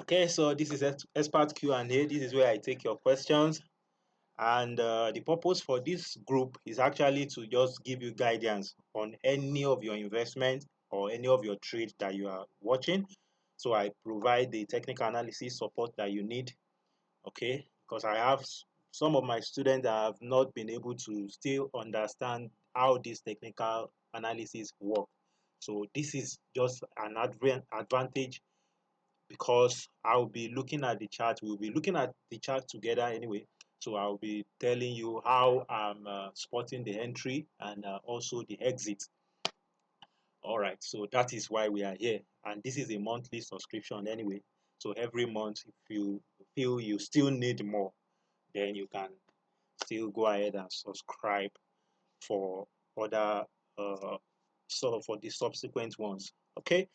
Okay, so this is expert Q&A. This is where I take your questions, and the purpose for this group is actually to just give you guidance on any of your investment or any of your trade that you are watching. So I provide the technical analysis support that you need. Okay, because I have some of my students that have not been able to still understand how this technical analysis work. So this is just an advantage because I'll be looking at the chart. We'll be looking at the chart together anyway. So I'll be telling you how I'm spotting the entry and also the exit. All right. So that is why we are here. And this is a monthly subscription anyway. So every month, if you feel you still need more, then you can still go ahead and subscribe for other for the subsequent ones. Okay.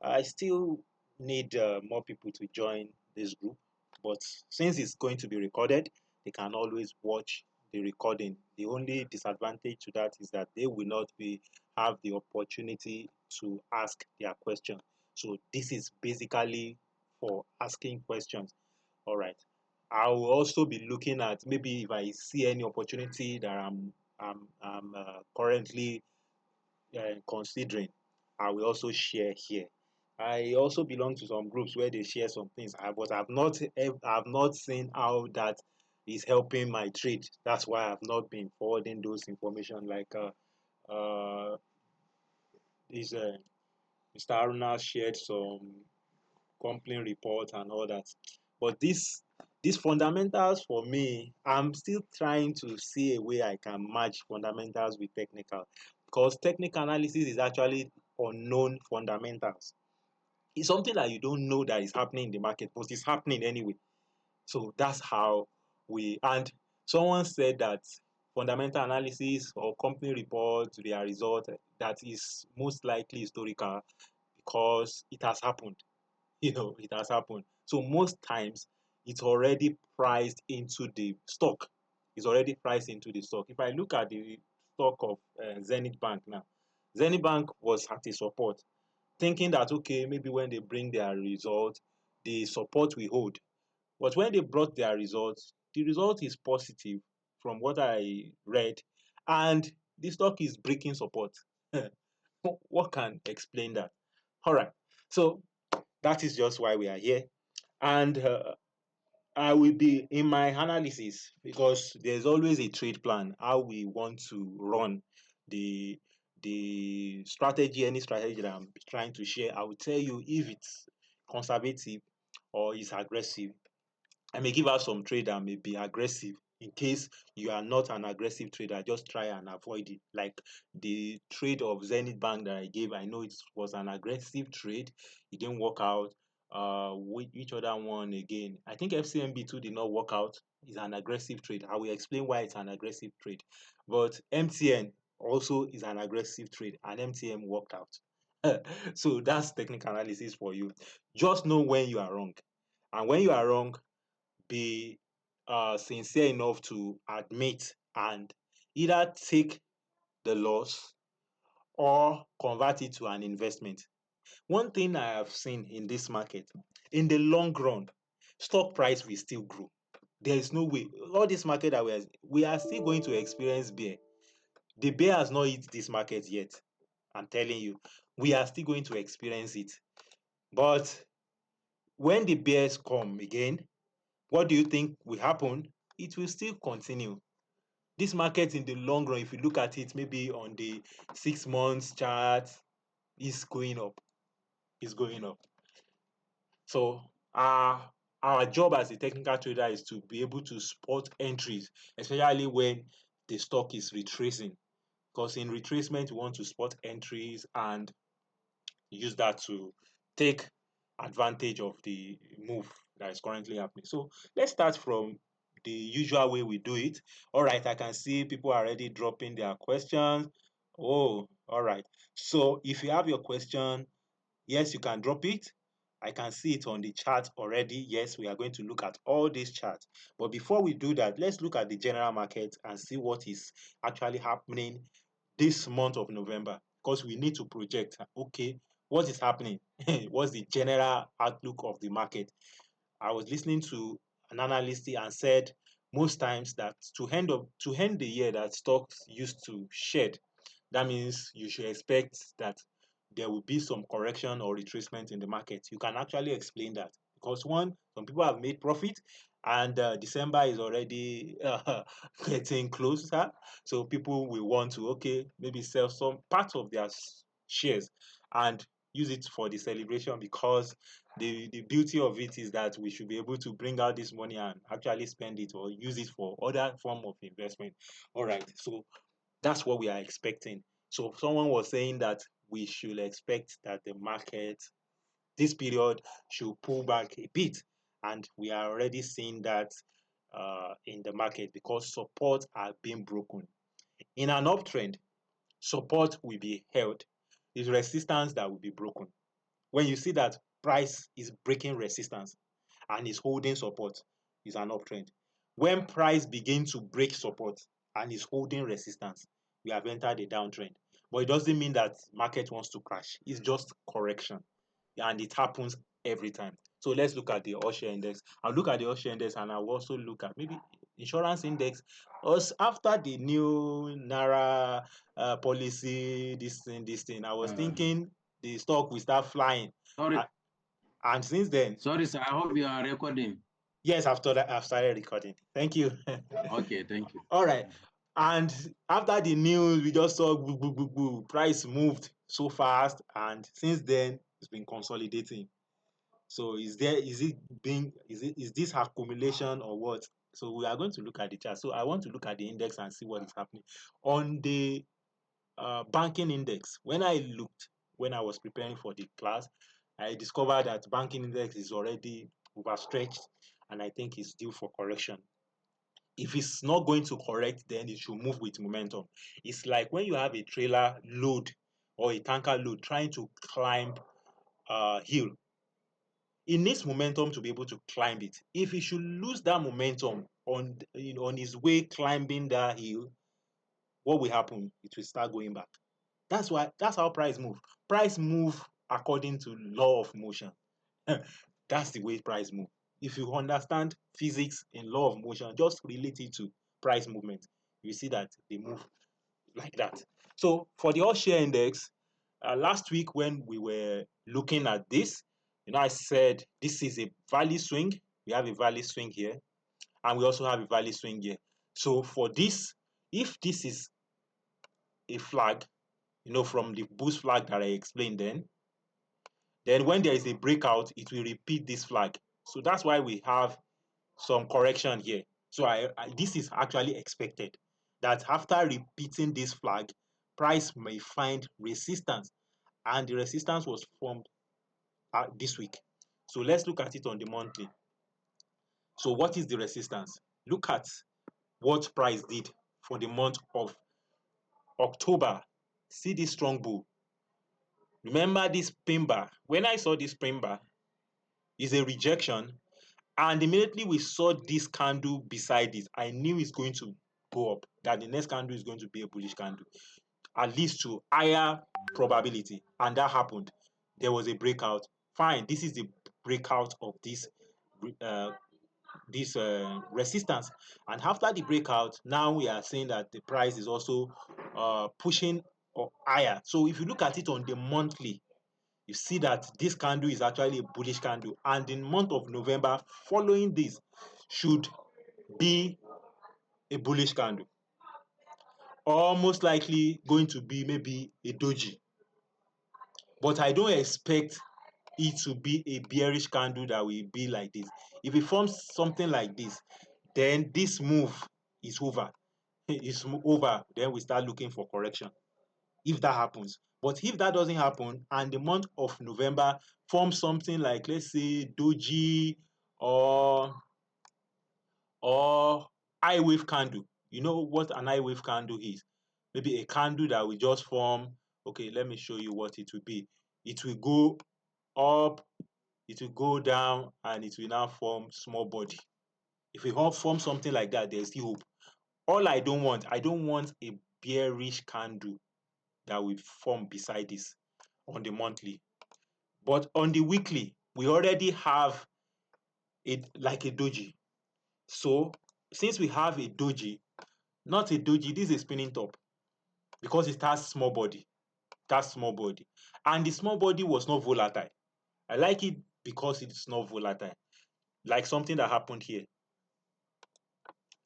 I still need more people to join this group, but since it's going to be recorded, they can always watch the recording. The only disadvantage to that is that they will not be have the opportunity to ask their question. So this is basically for asking questions. All right. I will also be looking at maybe if I see any opportunity that I'm currently considering, I will also share here. I also belong to some groups where they share some things, but I've not seen how that is helping my trade. That's why I've not been forwarding those information like uh this Mr. Aruna shared some company report and all that. But these fundamentals for me, I'm still trying to see a way I can match fundamentals with technical, because technical analysis is actually unknown fundamentals. It's something that you don't know that is happening in the market, but it's happening anyway. So that's how we and someone said that fundamental analysis or company report, their result, that is most likely historical because it has happened. It has happened. So most times it's already priced into the stock. It's already priced into the stock. If I look at the stock of Zenith Bank now, Zenith Bank was at a support, thinking that okay, maybe when they bring their result, the support will hold. But when they brought their results, the result is positive from what I read, and the stock is breaking support. What can explain that? All right. So that is just why we are here. And I will be in my analysis because there's always a trade plan, how we want to run the the strategy, any strategy that I'm trying to share. I will tell you if it's conservative or it's aggressive. I may give out some trade that may be aggressive. In case you are not an aggressive trader, just try and avoid it. Like the trade of Zenith Bank that I gave, I know it was an aggressive trade. It didn't work out. Which other one again? I think FCMB too did not work out. It's an aggressive trade. I will explain why it's an aggressive trade. But MTN also is an aggressive trade, and MTN worked out. So that's technical analysis for you. Just know when you are wrong. And when you are wrong, be sincere enough to admit and either take the loss or convert it to an investment. One thing I have seen in this market, in the long run, stock price will still grow. There is no way. All this market that we are still going to experience bear. The bear has not hit this market yet. I'm telling you, we are still going to experience it. But when the bears come again, what do you think will happen? It will still continue. This market in the long run, if you look at it maybe on the 6 months chart, is going up. Is going up. So our job as a technical trader is to be able to spot entries, especially when the stock is retracing. Because in retracement, we want to spot entries and use that to take advantage of the move that is currently happening. So let's start from the usual way we do it. All right, I can see people are already dropping their questions. Oh, all right. So if you have your question, yes, you can drop it. I can see it on the chart already. Yes, we are going to look at all these charts. But before we do that, let's look at the general market and see what is actually happening this month of November, because we need to project, okay, what is happening? What's the general outlook of the market? I was listening to an analyst and said most times that to end the year that stocks used to shed, that means you should expect that there will be some correction or retracement in the market. You can actually explain that because one, some people have made profit, and December is already getting closer, so people will want to maybe sell some part of their shares and use it for the celebration, because the beauty of it is that we should be able to bring out this money and actually spend it or use it for other form of investment. All right, so that's what we are expecting. So someone was saying that we should expect that the market this period should pull back a bit, and we are already seeing that in the market because support are being broken. In an uptrend, support will be held. It's resistance that will be broken. When you see that price is breaking resistance and is holding support, is an uptrend. When price begins to break support and is holding resistance, we have entered a downtrend. But it doesn't mean that market wants to crash. It's just correction, and it happens every time. So let's look at the all share index. I'll look at the all share index, and I'll also look at maybe insurance index. Us after the new Naira policy, this thing. I was Uh, thinking the stock will start flying, sorry, uh, and since then, sorry, sir. I hope you are recording. yes, after that, I've started recording. Thank you. Okay, thank you. All right. And after the news, we just saw boo, boo, boo, boo. Price moved so fast, and since then, it's been consolidating. So is this accumulation or what? So we are going to look at the chart. So I want to look at the index and see what is happening on the banking index. When I was preparing for the class, I discovered that banking index is already overstretched, and I think it's due for correction. If it's not going to correct, then it should move with momentum. It's like when you have a trailer load or a tanker load trying to climb a hill. It needs momentum to be able to climb it. If it should lose that momentum on his way climbing that hill, what will happen? It will start going back. That's how price move. Price move according to law of motion. That's the way price move. If you understand physics in law of motion, just relate it to price movement. You see that they move like that. So for the all share index, last week when we were looking at this, I said this is a value swing. We have a value swing here, and we also have a value swing here. So for this, if this is a flag, from the boost flag that I explained, then when there is a breakout, it will repeat this flag. So that's why we have some correction here. So this is actually expected that after repeating this flag, price may find resistance, and the resistance was formed this week. So let's look at it on the monthly. So what is the resistance? Look at what price did for the month of October. See this strong bull. Remember this pin bar. When I saw this pin bar, is a rejection, and immediately we saw this candle beside it, I knew it's going to go up, that the next candle is going to be a bullish candle, at least to higher probability, and that happened. There was a breakout. Fine, this is the breakout of uh, this resistance, and after the breakout, now we are saying that the price is also pushing higher. So if you look at it on the monthly, you see that this candle is actually a bullish candle, and in month of November following this should be a bullish candle, or most likely going to be maybe a doji. But I don't expect it to be a bearish candle that will be like this. If it forms something like this, then this move is over. It's over. Then we start looking for correction if that happens. But if that doesn't happen and the month of November forms something like, let's say, doji or high wave candle, you know what an high wave candle is? Maybe a candle that will just form. Okay, let me show you what it will be. It will go up, it will go down, and it will now form small body. If we all form something like that, there's still hope. All I don't want a bearish candle that will form beside this on the monthly. But on the weekly, we already have it like a doji. So since we have a doji, not a doji, this is a spinning top because it has small body. It has small body. And the small body was not volatile. I like it because it's not volatile. Like something that happened here.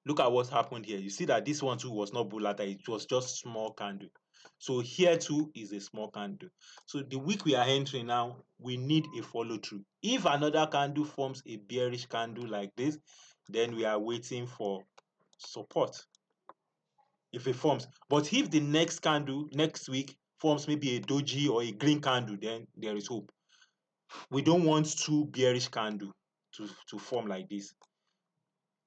Look at what happened here. You see that this one too was not volatile. It was just small candle. So here too is a small candle. So the week we are entering now, we need a follow through. If another candle forms a bearish candle like this, then we are waiting for support. If it forms, but if the next candle next week forms maybe a doji or a green candle, then there is hope. We don't want two bearish candle to form like this.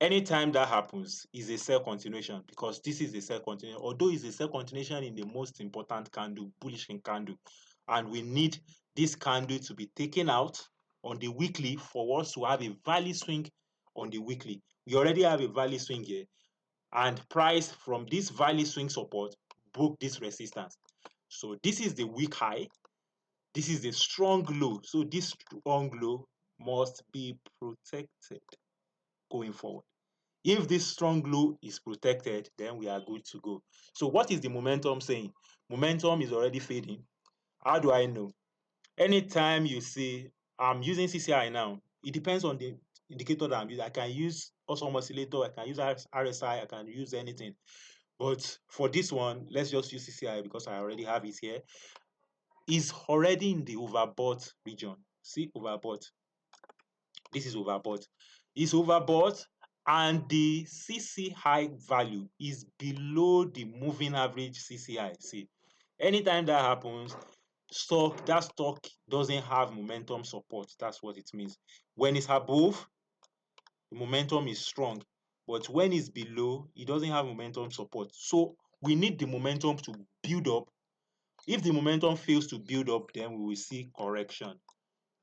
Anytime that happens is a sell continuation because this is a sell continuation, although it's a sell continuation in the most important candle, bullish candle, and we need this candle to be taken out on the weekly for us to have a value swing on the weekly. We already have a value swing here, and price from this value swing support broke this resistance. So this is the weak high, this is the strong low. So this strong low must be protected going forward. If this strong low is protected, then we are good to go. So what is the momentum saying? Momentum is already fading. How do I know? Anytime you see, I'm using CCI now, it depends on the indicator that I'm using. I can use Osmo oscillator, I can use RSI, I can use anything. But for this one, let's just use CCI because I already have it here. Is already in the overbought region. See, overbought. This is overbought. It's overbought and the CCI value is below the moving average CCI. See, anytime that happens, that stock doesn't have momentum support. That's what it means. When it's above, the momentum is strong. But when it's below, it doesn't have momentum support. So we need the momentum to build up. If the momentum fails to build up, then we will see correction.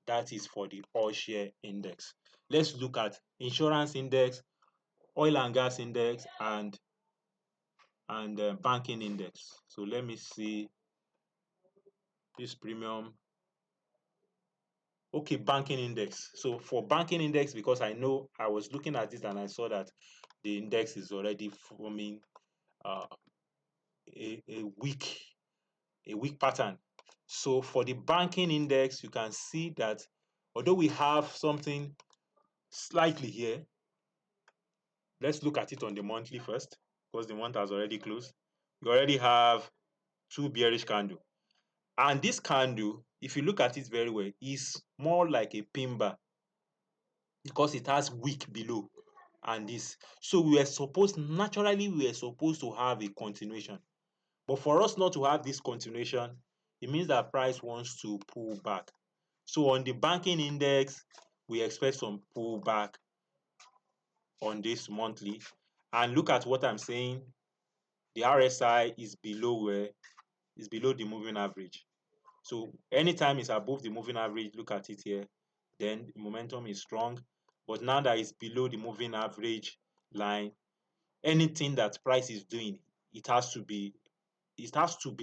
That is for the all share index. Let's look at insurance index, oil and gas index, and banking index. So let me see this premium. Okay, banking index. So for banking index, because I know I was looking at it and I saw that the index is already forming uh, a weak pattern. So for the banking index, you can see that although we have something slightly here, let's look at it on the monthly first because the month has already closed. We already have two bearish candle. And this candle, if you look at it very well, is more like a pin bar because it has wick below and this. So naturally we were supposed to have a continuation. But for us not to have this continuation, it means that price wants to pull back. So on the banking index, we expect some pullback on this monthly. And look at what I'm saying. The RSI is below the moving average. So anytime it's above the moving average, look at it here, then the momentum is strong. But now that it's below the moving average line, anything that price is doing, it has to be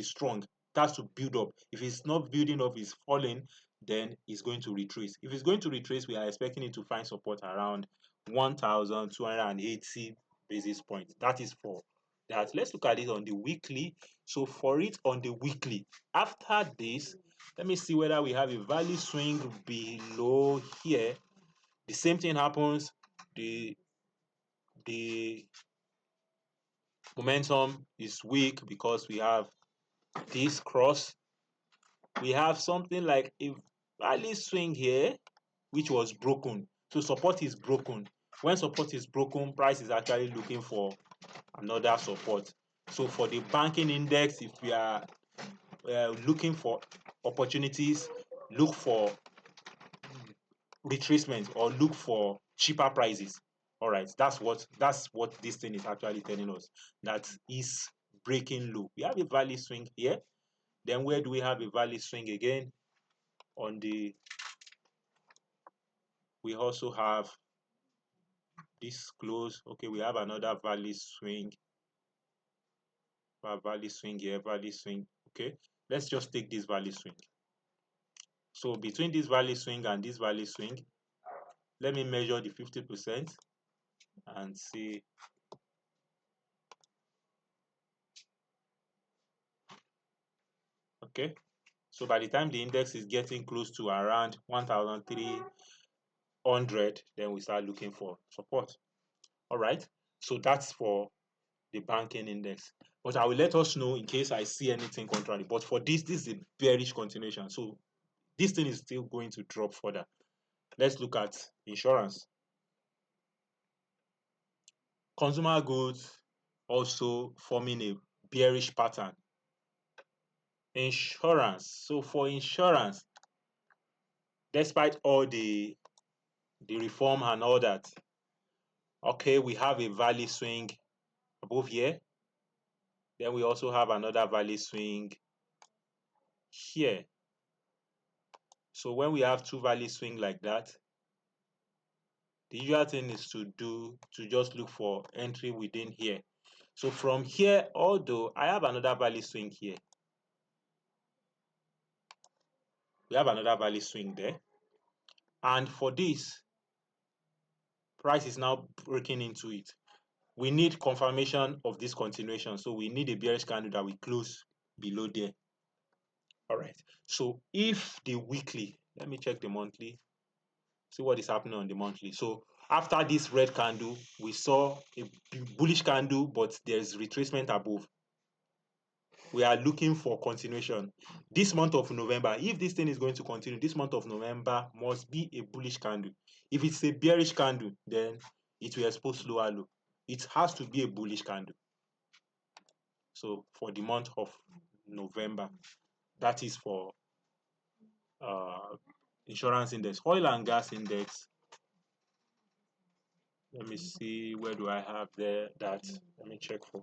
strong. It has to build up. If it's not building up, it's falling, then it's going to retrace. If it's going to retrace, we are expecting it to find support around 1,280 basis points. That is for that. Let's look at it on the weekly. So for it on the weekly, after this, let me see whether we have a value swing below here. The same thing happens. The momentum is weak because we have this cross. We have something like a value swing here, which was broken. So support is broken. When support is broken, price is actually looking for another support. So for the banking index, if we are looking for opportunities, look for retracement or look for cheaper prices. All right, that's what this thing is actually telling us. That is breaking low. We have a value swing here. Then where do we have a value swing again? On the we also have this close. Okay, we have another value swing. Value swing here, value swing. Okay, let's just take this value swing. So between this value swing and this value swing, let me measure the 50% and see. Okay, so by the time the index is getting close to around 1,300, then we start looking for support. All right, so that's for the banking index. But I will let us know in case I see anything contrary. But for this is a bearish continuation. So this thing is still going to drop further. Let's look at insurance. Consumer goods also forming a bearish pattern. Insurance. So for insurance, despite all the reform and all that, okay, we have a value swing above here. Then we also have another value swing here. So when we have two value swing like that, the usual thing is to just look for entry within here. So from here, although I have another value swing here, we have another value swing there. And for this, price is now breaking into it. We need confirmation of this continuation. So we need a bearish candle that we close below there. All right. So if the weekly, let me check the monthly, see what is happening on the monthly. So after this red candle, we saw a bullish candle, but there's retracement above. We are looking for continuation. This month of November, if this thing is going to continue, this month of November must be a bullish candle. If it's a bearish candle, then it will expose lower low. It has to be a bullish candle. So for the month of November, that is for insurance index. Oil and gas index, let me see, where do I have there that? Let me check for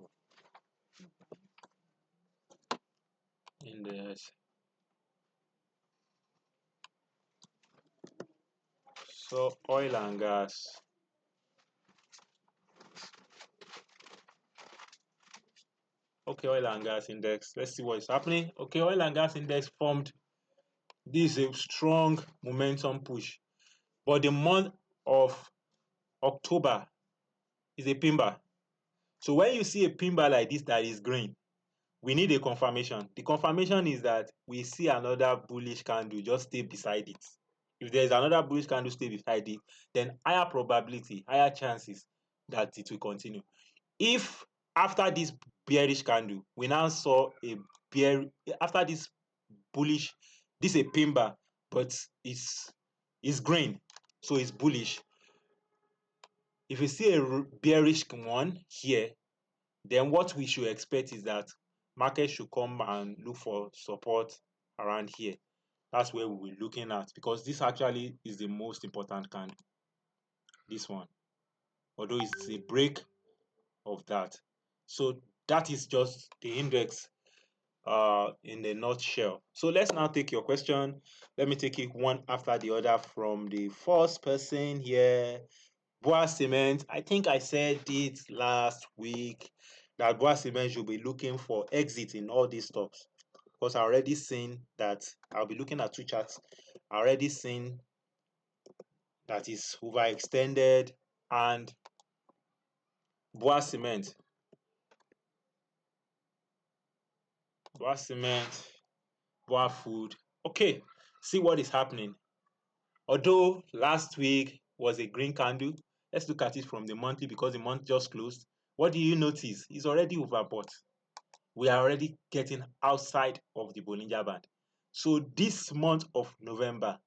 index. So oil and gas. Okay, oil and gas index. Let's see what is happening. Okay, oil and gas index formed. This is a strong momentum push. But the month of October is a pin bar. So when you see a pin bar like this that is green, we need a confirmation. The confirmation is that we see another bullish candle just stay beside it. If there is another bullish candle stay beside it, then higher probability, higher chances that it will continue. If after this bearish candle, we now saw a after this bullish, this is a pin bar, but it's green, so it's bullish. If we see a bearish one here, then what we should expect is that market should come and look for support around here. That's where we'll be looking at, because this actually is the most important candle, this one, although it's a break of that. So that is just the index in a nutshell. So let's now take your question. Let me take it one after the other from the first person here. Boa Cement, I think I said it last week that Boa Cement should be looking for exit in all these stocks, because I already seen that. I'll be looking at two charts. I already seen that is overextended, and Boa Cement, Boa Food. Okay, see what is happening. Although last week was a green candle, let's look at it from the monthly, because the month just closed. What do you notice? It's already overbought. We are already getting outside of the Bollinger Band. So this month of November,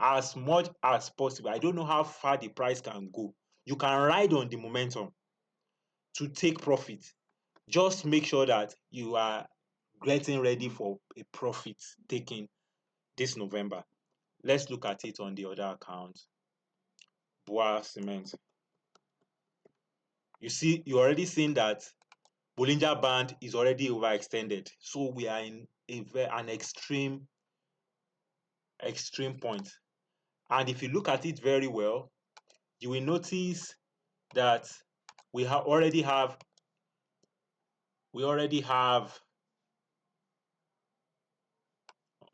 as much as possible, I don't know how far the price can go. You can ride on the momentum to take profit. Just make sure that you are getting ready for a profit taking this November. Let's look at it on the other account. Boa Cement. You see, you already seen that Bollinger Band is already overextended. So we are in an extreme point. And if you look at it very well, you will notice that we already have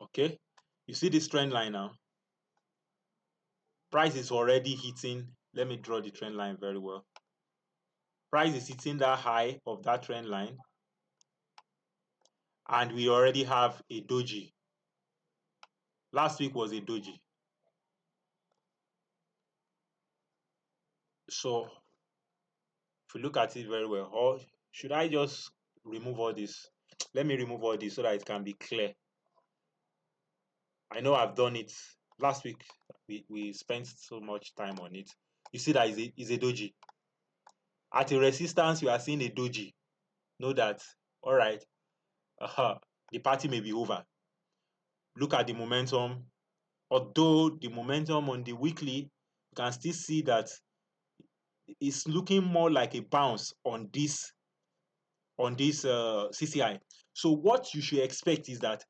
okay, You see this trend line now? Price is already hitting. Let me draw the trend line very well. Price is hitting that high of that trend line, and we already have a doji. Last week was a doji. So if you look at it very well, or should I just remove all this? Let me remove all this so that it can be clear. I know I've done it last week. We spent so much time on it. You see that is a doji. At a resistance, you are seeing a doji. Know that, all right, the party may be over. Look at the momentum. Although the momentum on the weekly, you can still see that it's looking more like a bounce on this CCI. So what you should expect is that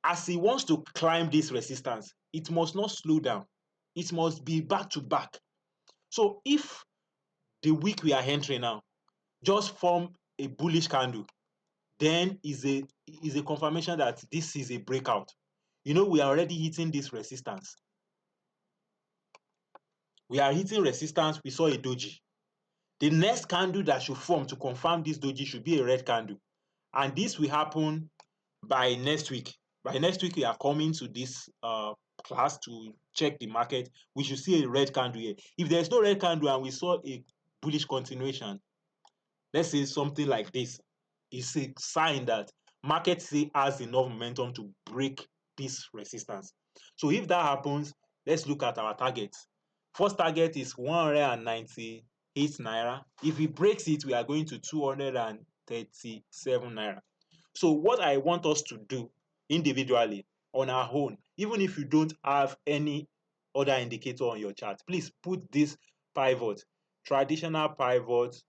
as he wants to climb this resistance, it must not slow down. It must be back to back. So if the week we are entering now just form a bullish candle, then is a confirmation that this is a breakout. You know, we are already hitting this resistance. We are hitting resistance. We saw a doji. The next candle that should form to confirm this doji should be a red candle. And this will happen by next week. By next week, we are coming to this class to check the market. We should see a red candle here. If there's no red candle and we saw a bullish continuation, let's say something like this, it's a sign that market still has enough momentum to break this resistance. So if that happens, let's look at our target. First target is 198 naira. If it breaks it, we are going to 237 naira. So what I want us to do individually on our own, even if you don't have any other indicator on your chart, please put this pivot, traditional pivot,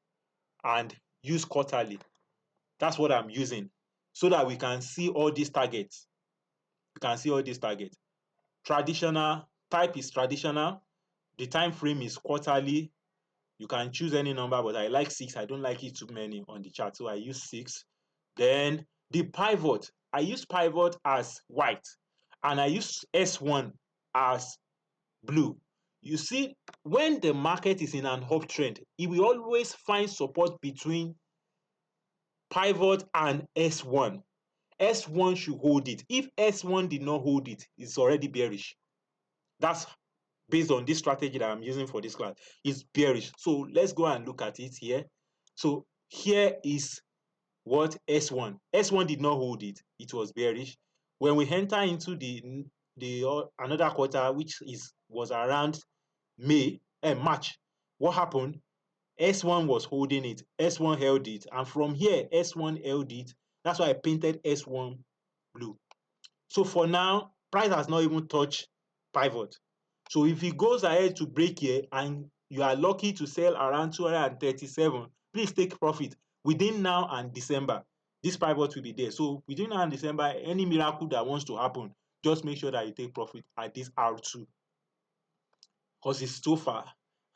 and use quarterly. That's what I'm using so that we can see all these targets. You can see all these targets. Traditional type is traditional. The time frame is quarterly. You can choose any number, but I like 6. I don't like it too many on the chart, so I use 6. Then the pivot, I use pivot as white, and I use S1 as blue. You see, when the market is in an uptrend, it will always find support between pivot and S1. S1 should hold it. If S1 did not hold it, it's already bearish. That's based on this strategy that I'm using for this class. It's bearish. So let's go and look at it here. So here is what S1. S1 did not hold it. It was bearish. When we enter into the another quarter, which was around March, what happened? S1 was holding it. S1 held it. And from here, S1 held it. That's why I painted S1 blue. So for now, price has not even touched pivot. So if it goes ahead to break here and you are lucky to sell around 237, please take profit. Within now and December, this pivot will be there. So within now and December, any miracle that wants to happen, just make sure that you take profit at this R2 because it's so far.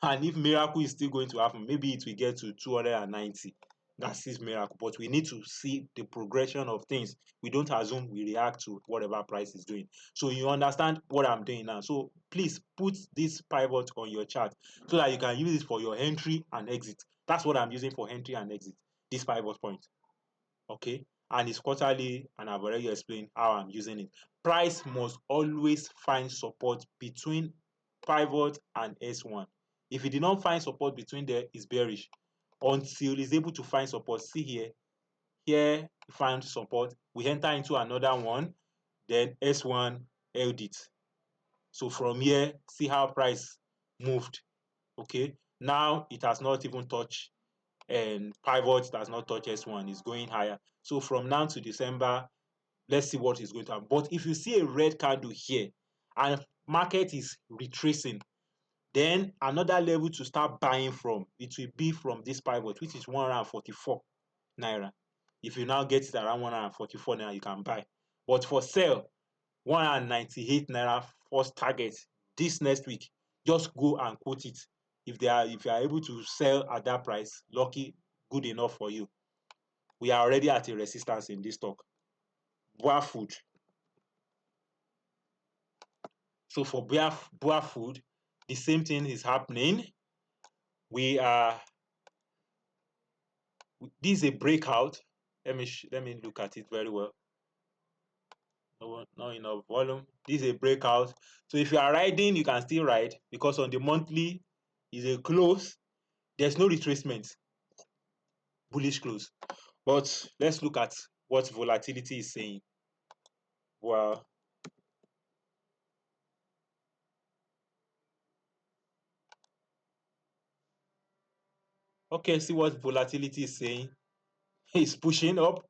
And if miracle is still going to happen, maybe it will get to 290. That's his miracle. But we need to see the progression of things. We don't assume we react to whatever price is doing. So you understand what I'm doing now. So please put this pivot on your chart so that you can use it for your entry and exit. That's what I'm using for entry and exit, this pivot point. Okay? And it's quarterly, and I've already explained how I'm using it. Price must always find support between pivot and S1. If it did not find support between there, it's bearish until it's able to find support. See here, here we find support. We enter into another one, then S1 held it. So from here, see how price moved. Okay, now it has not even touched, and pivot does not touch S1. It's going higher. So from now to December, let's see what is going to happen. But if you see a red candle here and market is retracing, then another level to start buying from, it will be from this pivot, which is 144 naira. If you now get it around 144 naira, you can buy. But for sale, 198 naira first target this next week. Just go and quote it. If you are able to sell at that price, lucky, good enough for you. We are already at a resistance in this stock. Boa food. So for BUA Food, the same thing is happening. This is a breakout. Let me look at it very well. Not enough volume. This is a breakout. So if you are riding, you can still ride, because on the monthly is a close. There's no retracement, bullish close. But let's look at what volatility is saying. Well, okay, see what volatility is saying. It's pushing up,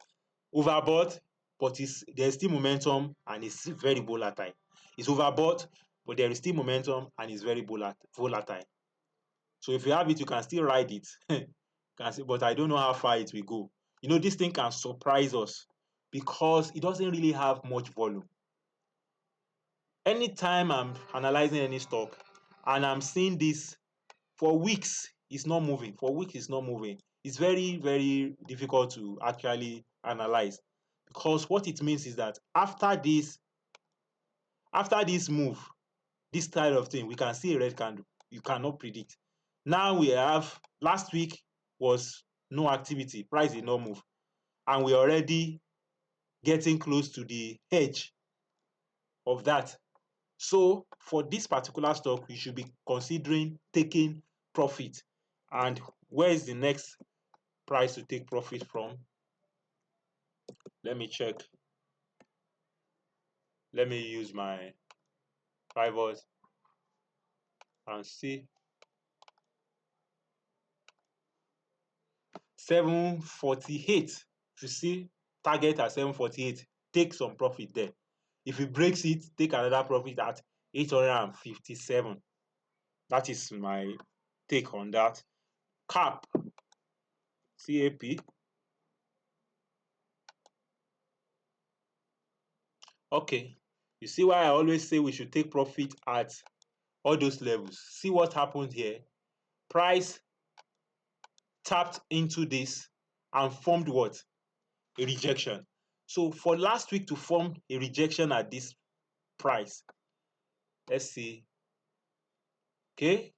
overbought, but there's still momentum and it's very volatile. It's overbought, but there is still momentum and it's very volatile. So if you have it, you can still ride it. But I don't know how far it will go. This thing can surprise us because it doesn't really have much volume. Anytime I'm analyzing any stock and I'm seeing this for weeks, it's not moving. For weeks, it's not moving. It's very, very difficult to actually analyze, because what it means is that after this move, this style of thing, we can see a red candle. You cannot predict. Now we have, last week was no activity, price did not move, and we're already getting close to the edge of that. So for this particular stock, you should be considering taking profit. And where is the next price to take profit from? Let me check. Let me use my pivot and see. 748. If you see target at 748, take some profit there. If it breaks it, take another profit at 857. That is my take on that. CAP. Okay. You see why I always say we should take profit at all those levels. See what happened here. Price tapped into this and formed what? A rejection. So for last week to form a rejection at this price, let's see. Okay,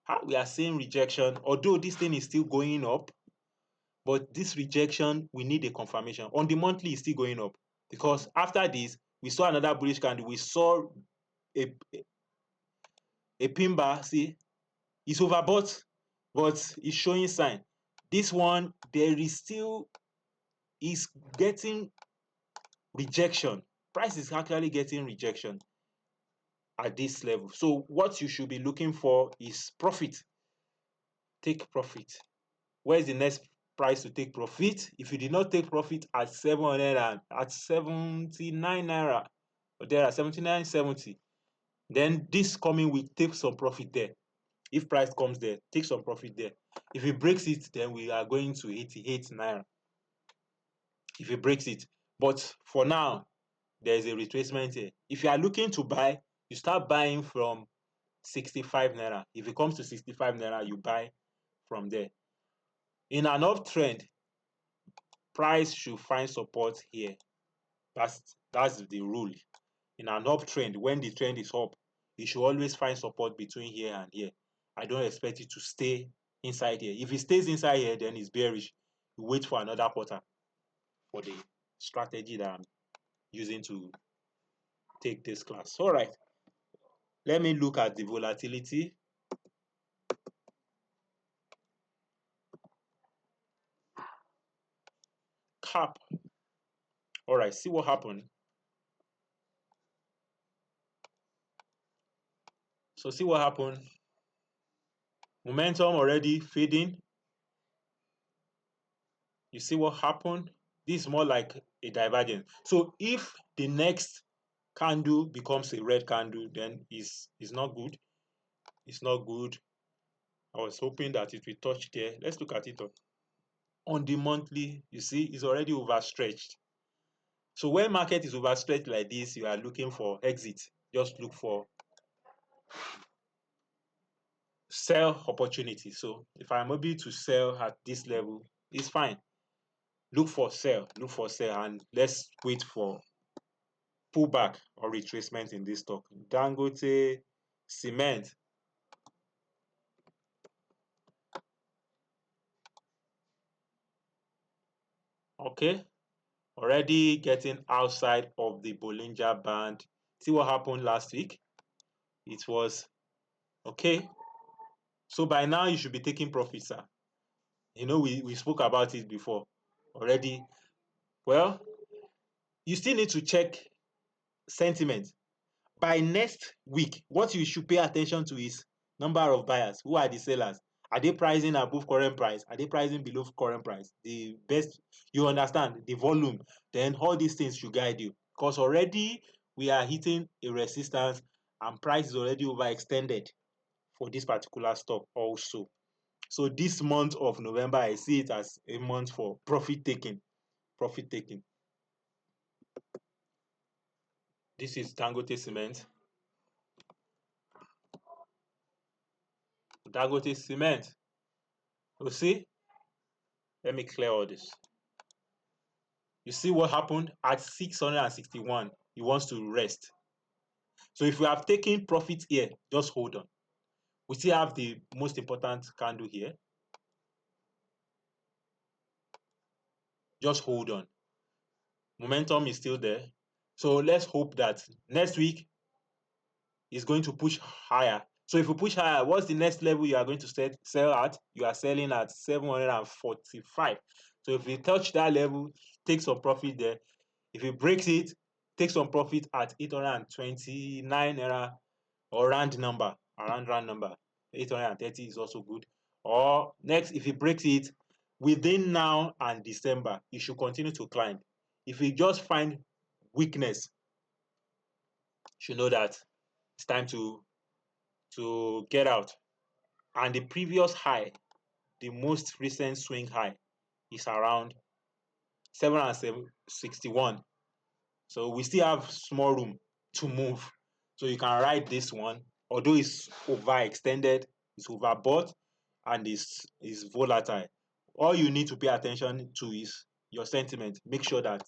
how we are seeing rejection, although this thing is still going up, but this rejection, we need a confirmation. On the monthly, it's still going up, because after this, we saw another bullish candle. We saw a pin bar. See, it's overbought, but it's showing sign. This one, there is still, is getting rejection. Price is actually getting rejection at this level. So what you should be looking for is profit. Take profit. Where is the next price to take profit? If you did not take profit at 700 and at 79 naira, or there at 79.70, then this coming week, take some profit there. If price comes there, take some profit there. If it breaks it, then we are going to 88 naira. If it breaks it. But for now, there is a retracement here. If you are looking to buy, you start buying from 65 naira. If it comes to 65 naira, you buy from there. In an uptrend, price should find support here. That's the rule. In an uptrend, when the trend is up, you should always find support between here and here. I don't expect it to stay inside here. If it stays inside here, then it's bearish. You wait for another quarter for the strategy that I'm using to take this class. All right. Let me look at the volatility. CAP. All right, see what happened. So see what happened. Momentum already fading. You see what happened? This is more like a divergence. So if the next candle becomes a red candle, then it's not good. It's not good. I was hoping that it will touch there. Let's look at it on the monthly. You see, it's already overstretched. So when market is overstretched like this, you are looking for exit. Just look for sell opportunity. So if I'm able to sell at this level, it's fine. Look for sell, and let's wait for pullback or retracement in this stock. Dangote Cement. Okay, already getting outside of the Bollinger Band. See what happened last week? It was okay. So by now you should be taking profits, sir. You know, we spoke about it before already. Well, you still need to check sentiment. By next week, what you should pay attention to is number of buyers. Who are the sellers? Are they pricing above current price? Are they pricing below current price? The best, you understand, the volume. Then all these things should guide you. Because already we are hitting a resistance and price is already overextended for this particular stock also. So this month of November, I see it as a month for profit taking. Profit taking. This is Dangote Cement. Dangote Cement. You see? Let me clear all this. You see what happened at 661? He wants to rest. So if we have taken profit here, just hold on. We still have the most important candle here. Just hold on. Momentum is still there. So let's hope that next week is going to push higher. So if you push higher, what's the next level you are going to sell at? You are selling at 745. So if you touch that level, take some profit there. If it breaks it, take some profit at 829 naira or round number, around round number. 830 is also good. Or next, if it breaks it within now and December, it should continue to climb. If you just find weakness, you should know that it's time to get out. And the previous high, the most recent swing high, is around 761. So we still have small room to move. So you can ride this one, although it's overextended, it's overbought, and is volatile. All you need to pay attention to is your sentiment. Make sure that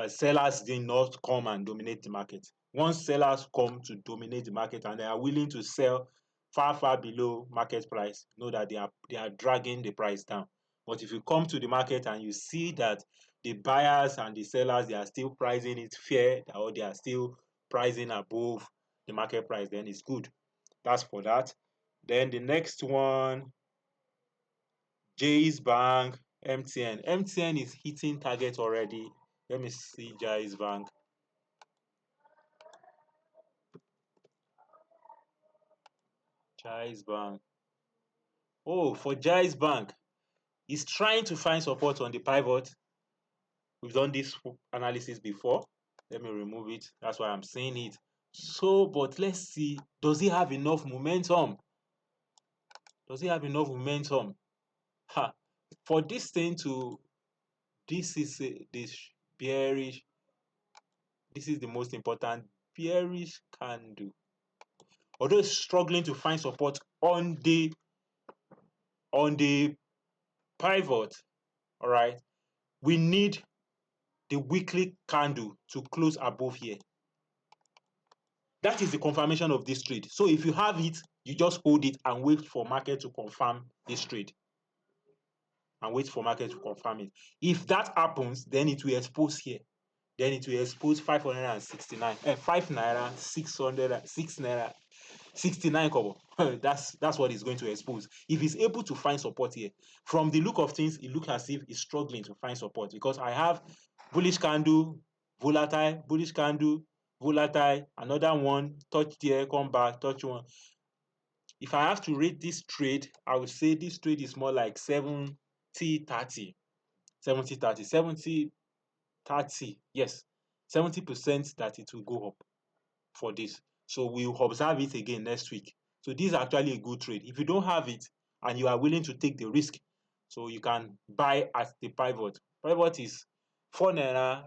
sellers did not come and dominate the market. Once sellers come to dominate the market and they are willing to sell far below market price, know that they are dragging the price down. But if you come to the market and you see that the buyers and the sellers, they are still pricing it fair, or they are still pricing above the market price, then it's good. That's for that. Then the next one, Jay's Bank, MTN. MTN is hitting target already. Let me see Jay's Bank. Jais Bank. Oh, for Jais Bank, he's trying to find support on the pivot. We've done this analysis before. Let me remove it. That's why I'm saying it. So, but let's see. Does he have enough momentum? Does he have enough momentum? Ha! For this thing to, this is this bearish. This is the most important bearish candle. Although it's struggling to find support on the pivot, all right, we need the weekly candle to close above here. That is the confirmation of this trade. So if you have it, you just hold it and wait for market to confirm this trade. And wait for market to confirm it. If that happens, then it will expose here. Then it will expose 569. 5 naira, 600, 6 naira, 69 kobo. That's what it's going to expose. If it's able to find support here, from the look of things, it looks as if it's struggling to find support, because I have bullish candle, volatile, bullish candle, volatile, another one, touch there, come back, touch one. If I have to rate this trade, I would say this trade is more like 70-30. 70-30. 70-30. Yes. 70% that it will go up for this. So we'll observe it again next week. So this is actually a good trade. If you don't have it and you are willing to take the risk, so you can buy at the pivot. Pivot is 4 naira,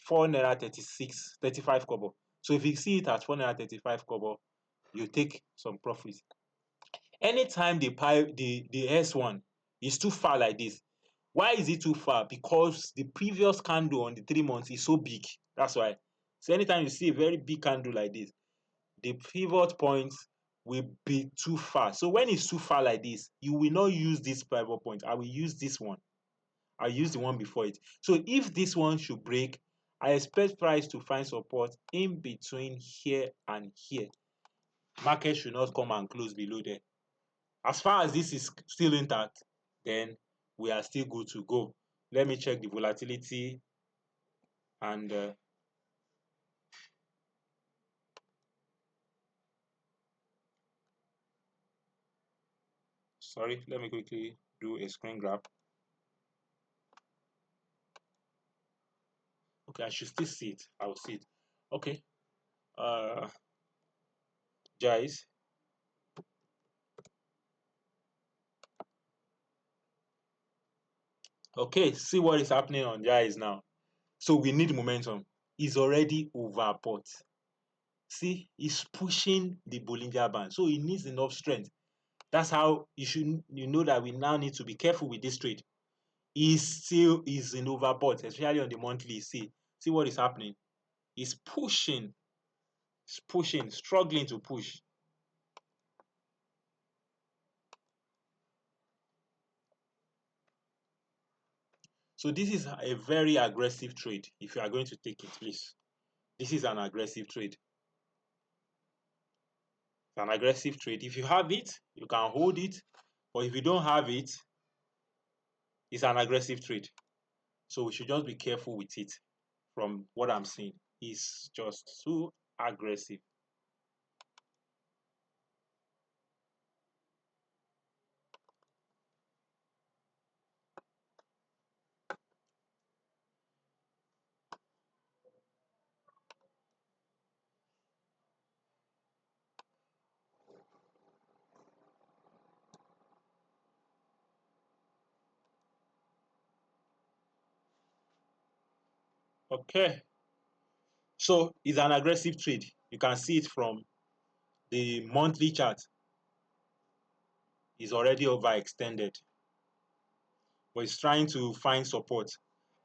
4 naira 36, 35 kobo. So if you see it at 4 naira 35 kobo, you take some profit. Anytime the S1 is too far like this, why is it too far? Because the previous candle on the 3 months is so big. That's why. So anytime you see a very big candle like this, the pivot point will be too far. So when it's too far like this, you will not use this pivot point. I will use this one. I'll use the one before it. So if this one should break, I expect price to find support in between here and here. Market should not come and close below there. As far as this is still intact, then we are still good to go. Let me check the volatility and sorry, let me quickly do a screen grab. Okay, I should still see it. I will see it. Okay. Guys. Okay, see what is happening on Guys now. So we need momentum. He's already overbought. See, he's pushing the Bollinger Band. So he needs enough strength. That's how you know that we now need to be careful with this trade. He still is in overbought, especially on the monthly. See what is happening. He's pushing, struggling to push. So this is a very aggressive trade. If you are going to take it, please. This is an aggressive trade. It's an aggressive trade. If you have it, you can hold it. But if you don't have it, it's an aggressive trade. So we should just be careful with it. From what I'm seeing, it's just too aggressive. Okay. So it's an aggressive trade. You can see it from the monthly chart. It's already overextended. But it's trying to find support.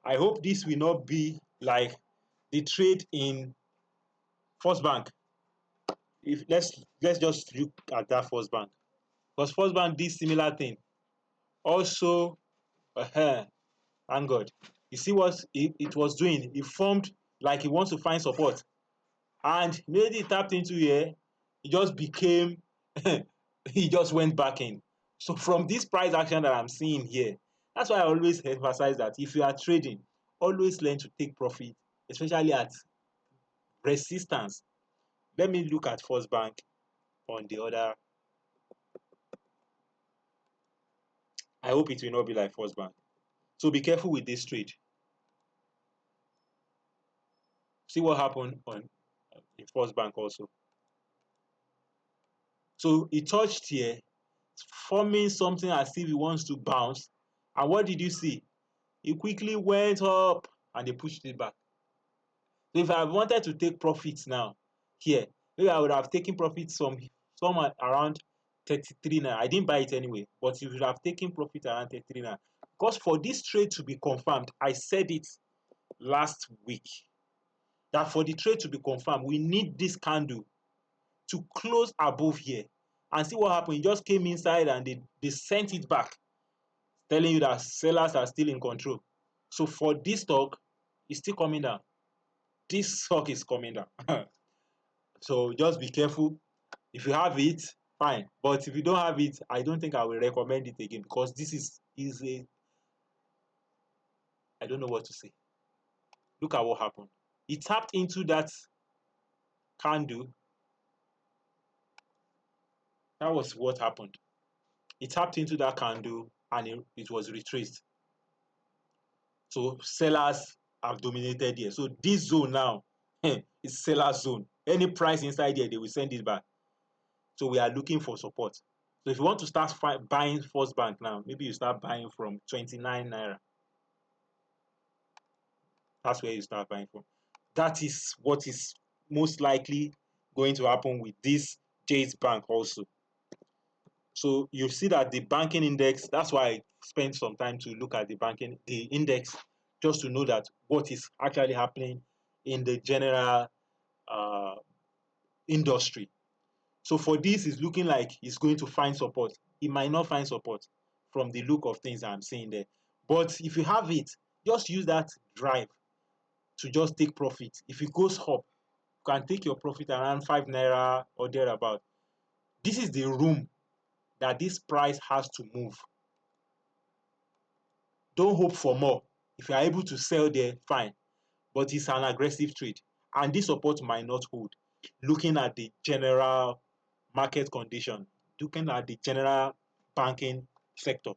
I hope this will not be like the trade in First Bank. If let's just look at that First Bank. Because First Bank did similar thing. Also, thank God. You see what it was doing? It formed like it wants to find support. And maybe it tapped into here, it just became, he just went back in. So from this price action that I'm seeing here, that's why I always emphasize that if you are trading, always learn to take profit, especially at resistance. Let me look at First Bank on the other. I hope it will not be like First Bank. So be careful with this trade. See what happened on the First Bank also. So it touched here, forming something as if it wants to bounce. And what did you see? It quickly went up and they pushed it back. So if I wanted to take profits now here, maybe I would have taken profits from somewhere around 33 naira. I didn't buy it anyway, but you should have taken profit around 33 naira. Because for this trade to be confirmed, I said it last week that for the trade to be confirmed, we need this candle to close above here. And see what happened. It just came inside and they sent it back, telling you that sellers are still in control. So for this stock, it's still coming down. This stock is coming down. So just be careful. If you have it, fine. But if you don't have it, I don't think I will recommend it again because this is a, I don't know what to say. Look at what happened. It tapped into that candle. That was what happened. It tapped into that candle and it was retraced. So sellers have dominated here. So this zone now is seller zone. Any price inside here, they will send it back. So we are looking for support. So if you want to start buying First Bank now, maybe you start buying from 29 naira. That's where you start buying from. That is what is most likely going to happen with this Jade Bank also. So you see that the banking index, that's why I spent some time to look at the index just to know that what is actually happening in the general industry. So for this, it's looking like it's going to find support. It might not find support from the look of things I'm seeing there. But if you have it, just use that drive to just take profit. If it goes up, you can take your profit around 5 naira or thereabout. This is the room that this price has to move. Don't hope for more. If you are able to sell there, fine. But it's an aggressive trade. And this support might not hold. Looking at the general market condition, looking at the general banking sector.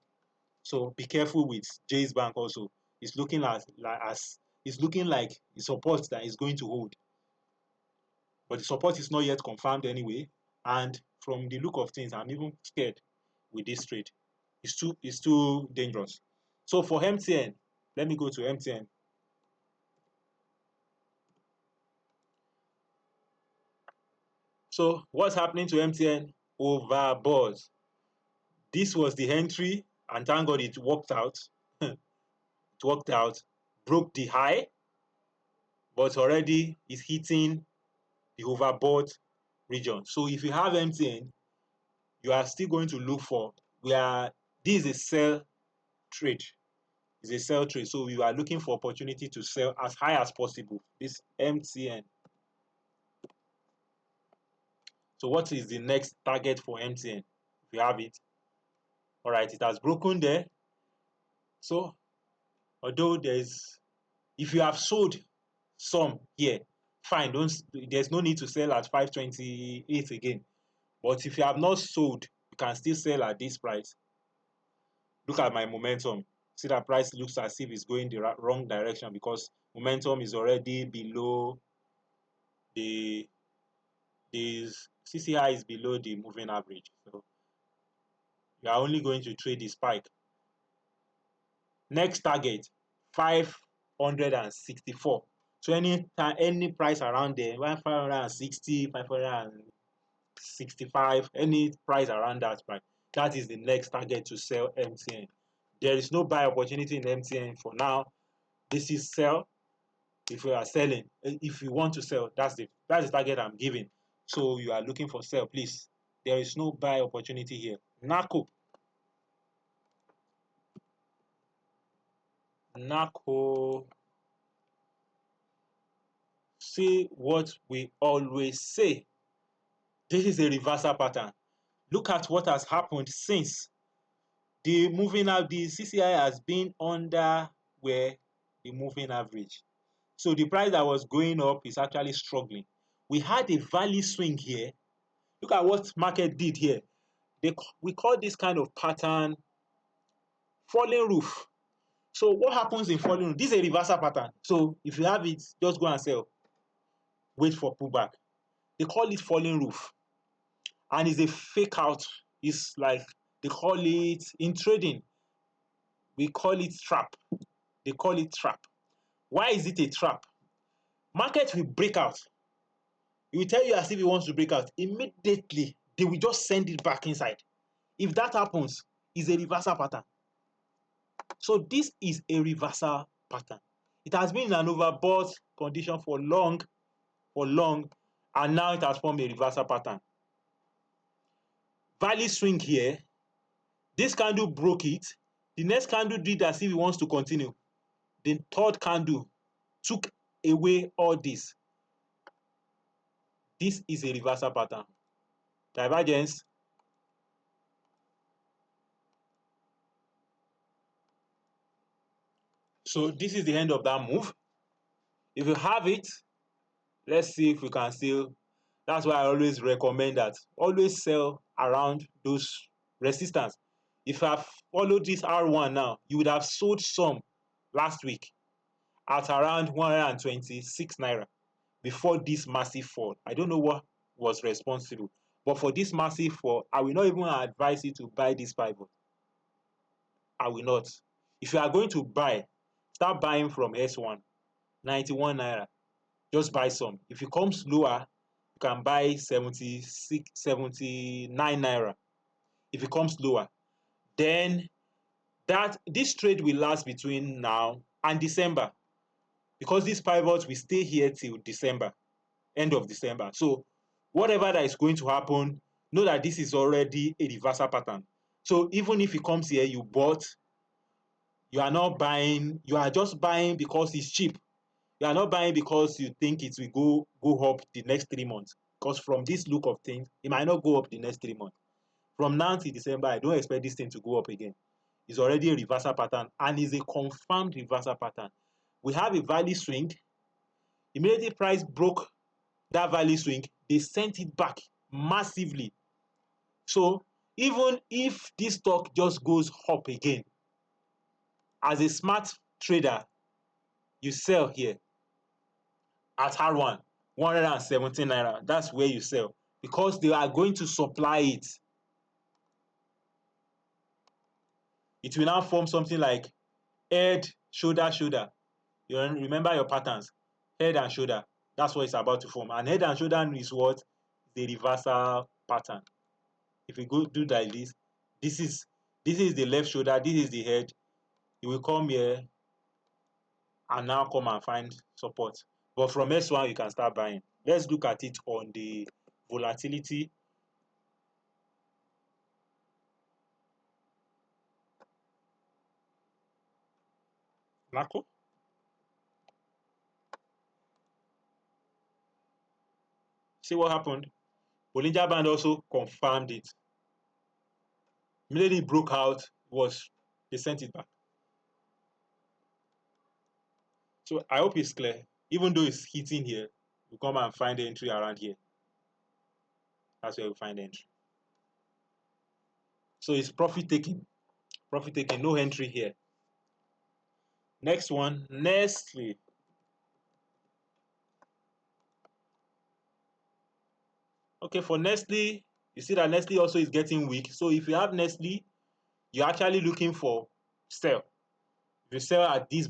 So be careful with Jay's Bank also. It's looking it's looking like the support that is going to hold. But the support is not yet confirmed anyway. And from the look of things, I'm even scared with this trade. It's too dangerous. So for MTN, let me go to MTN. So what's happening to MTN? Overboard. This was the entry, and thank God it worked out. It worked out, broke the high, but already is hitting the overbought region. So if you have MTN, you are still going to look for where this is a sell trade. It's a sell trade. So you are looking for opportunity to sell as high as possible. This MTN. So what is the next target for MTN? If you have it. All right, it has broken there. So although if you have sold some here, fine, there's no need to sell at 528 again. But if you have not sold, you can still sell at this price. Look at my momentum. See that price looks as if it's going the wrong direction because momentum is already below the CCI is below the moving average. So you are only going to trade the spike. Next target 564. So any price around there, 560, 565, any price around that price, that is the next target to sell MTN. There is no buy opportunity in MTN for now. This is sell. If you are selling, if you want to sell, that's the target I'm giving. So you are looking for sell, please. There is no buy opportunity here. NACO. See what we always say. This is a reversal pattern. Look at what has happened since the CCI has been under where the moving average. So the price that was going up is actually struggling. We had a value swing here. Look at what market did here. We call this kind of pattern falling roof. So what happens in falling roof? This is a reversal pattern. So if you have it, just go and sell. Wait for pullback. They call it falling roof. And it's a fake out. It's like they call it in trading. We call it trap. They call it trap. Why is it a trap? Market will break out. It will tell you as if it wants to break out. Immediately, they will just send it back inside. If that happens, it's a reversal pattern. So this is a reversal pattern. It has been in an overbought condition for long, and now it has formed a reversal pattern. Value swing here. This candle broke it. The next candle did as if it wants to continue. The third candle took away all this. This is a reversal pattern. Divergence. So this is the end of that move. If you have it, let's see if we can still. That's why I always recommend that always sell around those resistance. If I followed this R1 now, you would have sold some last week at around 126 naira before this massive fall. I don't know what was responsible, but for this massive fall, I will not even advise you to buy this pivot. I will not. If you are going to buy, start buying from S1, 91 naira. Just buy some. If it comes lower, you can buy 76, 79 naira. If it comes lower, then this trade will last between now and December. because this pivot will stay here till December, end of December. So whatever that is going to happen, know that this is already a reversal pattern. So even if it comes here, you bought, you are not buying, you are just buying because it's cheap. You are not buying because you think it will go up the next 3 months. Because from this look of things, it might not go up the next 3 months. From now till December, I don't expect this thing to go up again. It's already a reversal pattern and is a confirmed reversal pattern. We have a value swing. Immediately price broke that value swing, they sent it back massively. So even if this stock just goes up again, as a smart trader, you sell here at R1, 117 naira. That's where you sell because they are going to supply it. It will now form something like head, shoulder, shoulder. You remember your patterns, head and shoulder. That's what it's about to form. And head and shoulder is what? The reversal pattern. If you go do like this, this is the left shoulder, this is the head. You will come here and now come and find support. But from S1, you can start buying. Let's look at it on the volatility. Marco? See what happened? Bollinger Band also confirmed it. Immediately it broke out, they sent it back. So I hope it's clear. Even though it's hitting here, we come and find the entry around here. That's where we find the entry. So it's profit taking. Profit taking, no entry here. Next one, Nestle. Okay, for Nestle, you see that Nestle also is getting weak. So if you have Nestle, you're actually looking for sell. If you sell at this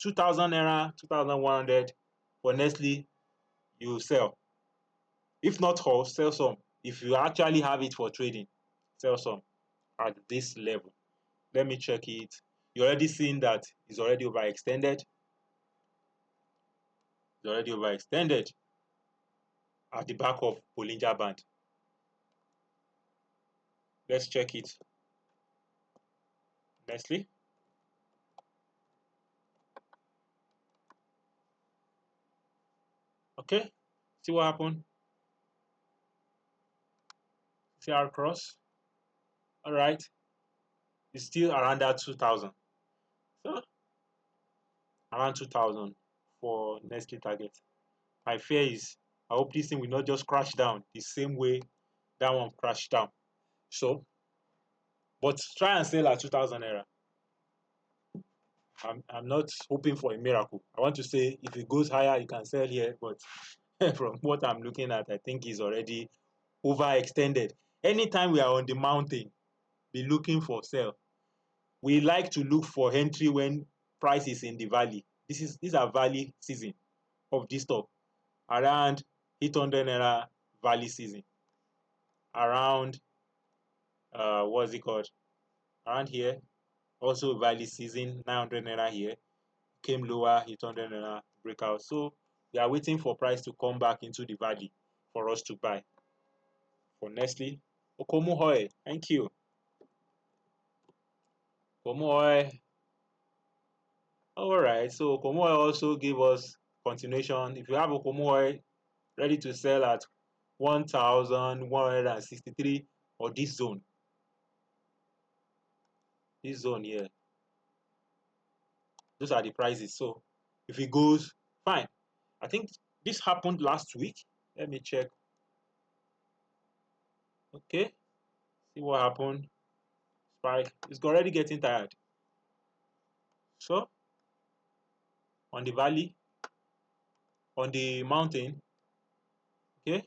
2,000 naira, 2,100 for Nestle, you sell. If not all, sell some. If you actually have it for trading, sell some at this level. Let me check it. You're already seeing that it's already overextended. It's already overextended at the back of Bollinger Band. Let's check it. Nestle. Okay, see what happened? CR cross. All right, it's still around that 2,000. So around 2,000 for Nestle target. My fear is I hope this thing will not just crash down the same way that one crashed down. So, but try and sell at 2,000 naira. I'm not hoping for a miracle. I want to say if it goes higher, you can sell here, but from what I'm looking at, I think it's already overextended. Anytime we are on the mountain, be looking for sell. We like to look for entry when price is in the valley. These are valley season of this stock. Around 800 naira valley season. Around what's it called? Around here, also valley season, 900 naira here. Came lower, 800 naira breakout. So we are waiting for price to come back into the valley for us to buy. For Nestle, Okomu Oil, thank you. Okomu Oil. Alright, so Okomu Oil also gave us continuation. If you have Okomu Oil ready to sell at 1,163 or this zone here, those are the prices. So if it goes, fine. I think this happened last week. Let me check. Okay, see what happened. Spike, it's already getting tired. So on the valley, on the mountain, okay,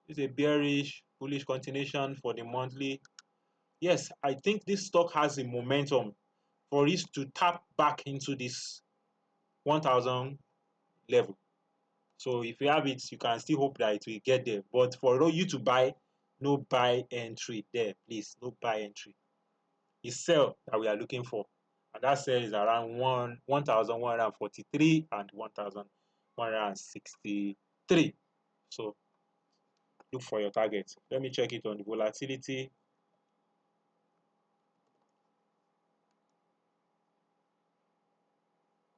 it's a bearish bullish continuation for the monthly. Yes, I think this stock has a momentum for it to tap back into this 1,000 level. So if you have it, you can still hope that it will get there. But for you to buy, no buy entry there, please. No buy entry. It's sell that we are looking for. and that sell is around 1,143 and 1,163. So look for your target. Let me check it on the volatility.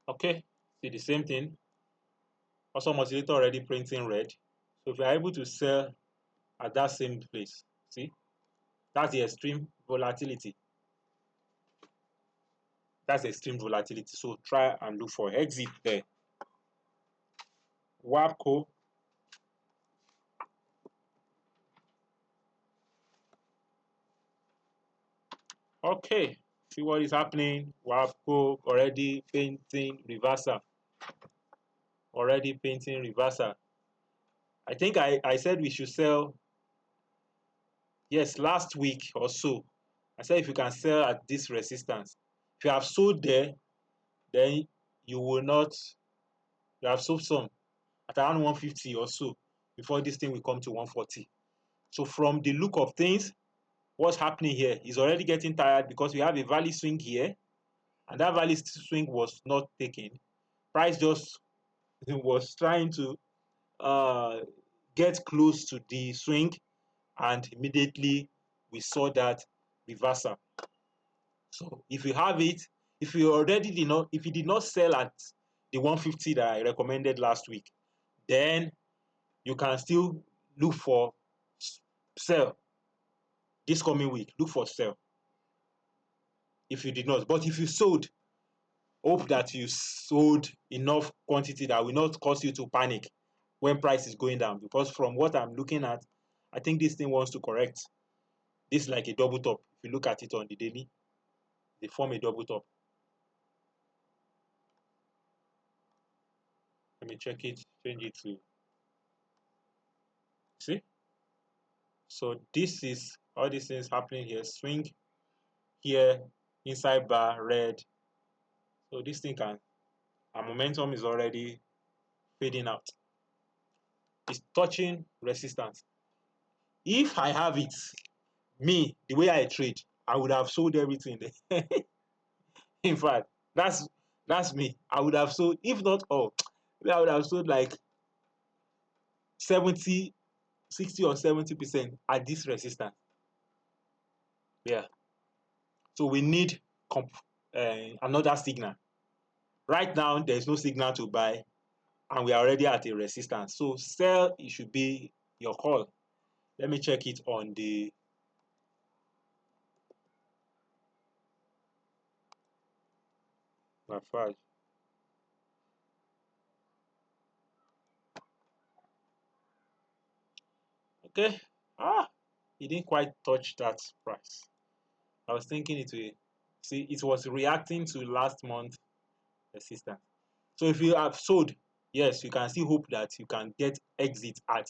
Okay, see the same thing. Also oscillator already printing red. So if you are able to sell at that same place, see, that's the extreme volatility. That's extreme volatility. So try and look for exit there. WAPCO. Okay, see what is happening. WAPCO already painting reversal. Already painting reversal. I think I said we should sell, yes, last week or so. I said if you can sell at this resistance. If you have sold there, then you will not, you have sold some at around 150 or so before this thing will come to 140. So from the look of things, what's happening here is already getting tired because we have a value swing here, and that value swing was not taken. Price just was trying to get close to the swing, and immediately we saw that reversal. So if you have it, if you already did not, if you did not sell at the 150 that I recommended last week, then you can still look for sell this coming week. Look for sell if you did not. But if you sold, hope that you sold enough quantity that will not cause you to panic when price is going down. Because from what I'm looking at, I think this thing wants to correct. This is like a double top. If you look at it on the daily, they form a double top. Let me check it, change it to, see? So this is all these things happening here. Swing here, inside bar, red. So this thing can, our momentum is already fading out. It's touching resistance. If I have it, me, the way I trade, I would have sold everything there. In fact, that's me. I would have sold, if not all, I would have sold like 70, 60 or 70% at this resistance. Yeah. So we need another signal. Right now, there's no signal to buy, and we are already at a resistance. So sell, it should be your call. Let me check it on the Lafarge. Okay. It didn't quite touch that price. I was thinking it will, see, it was reacting to last month resistance. So if you have sold, yes, you can still hope that you can get exit at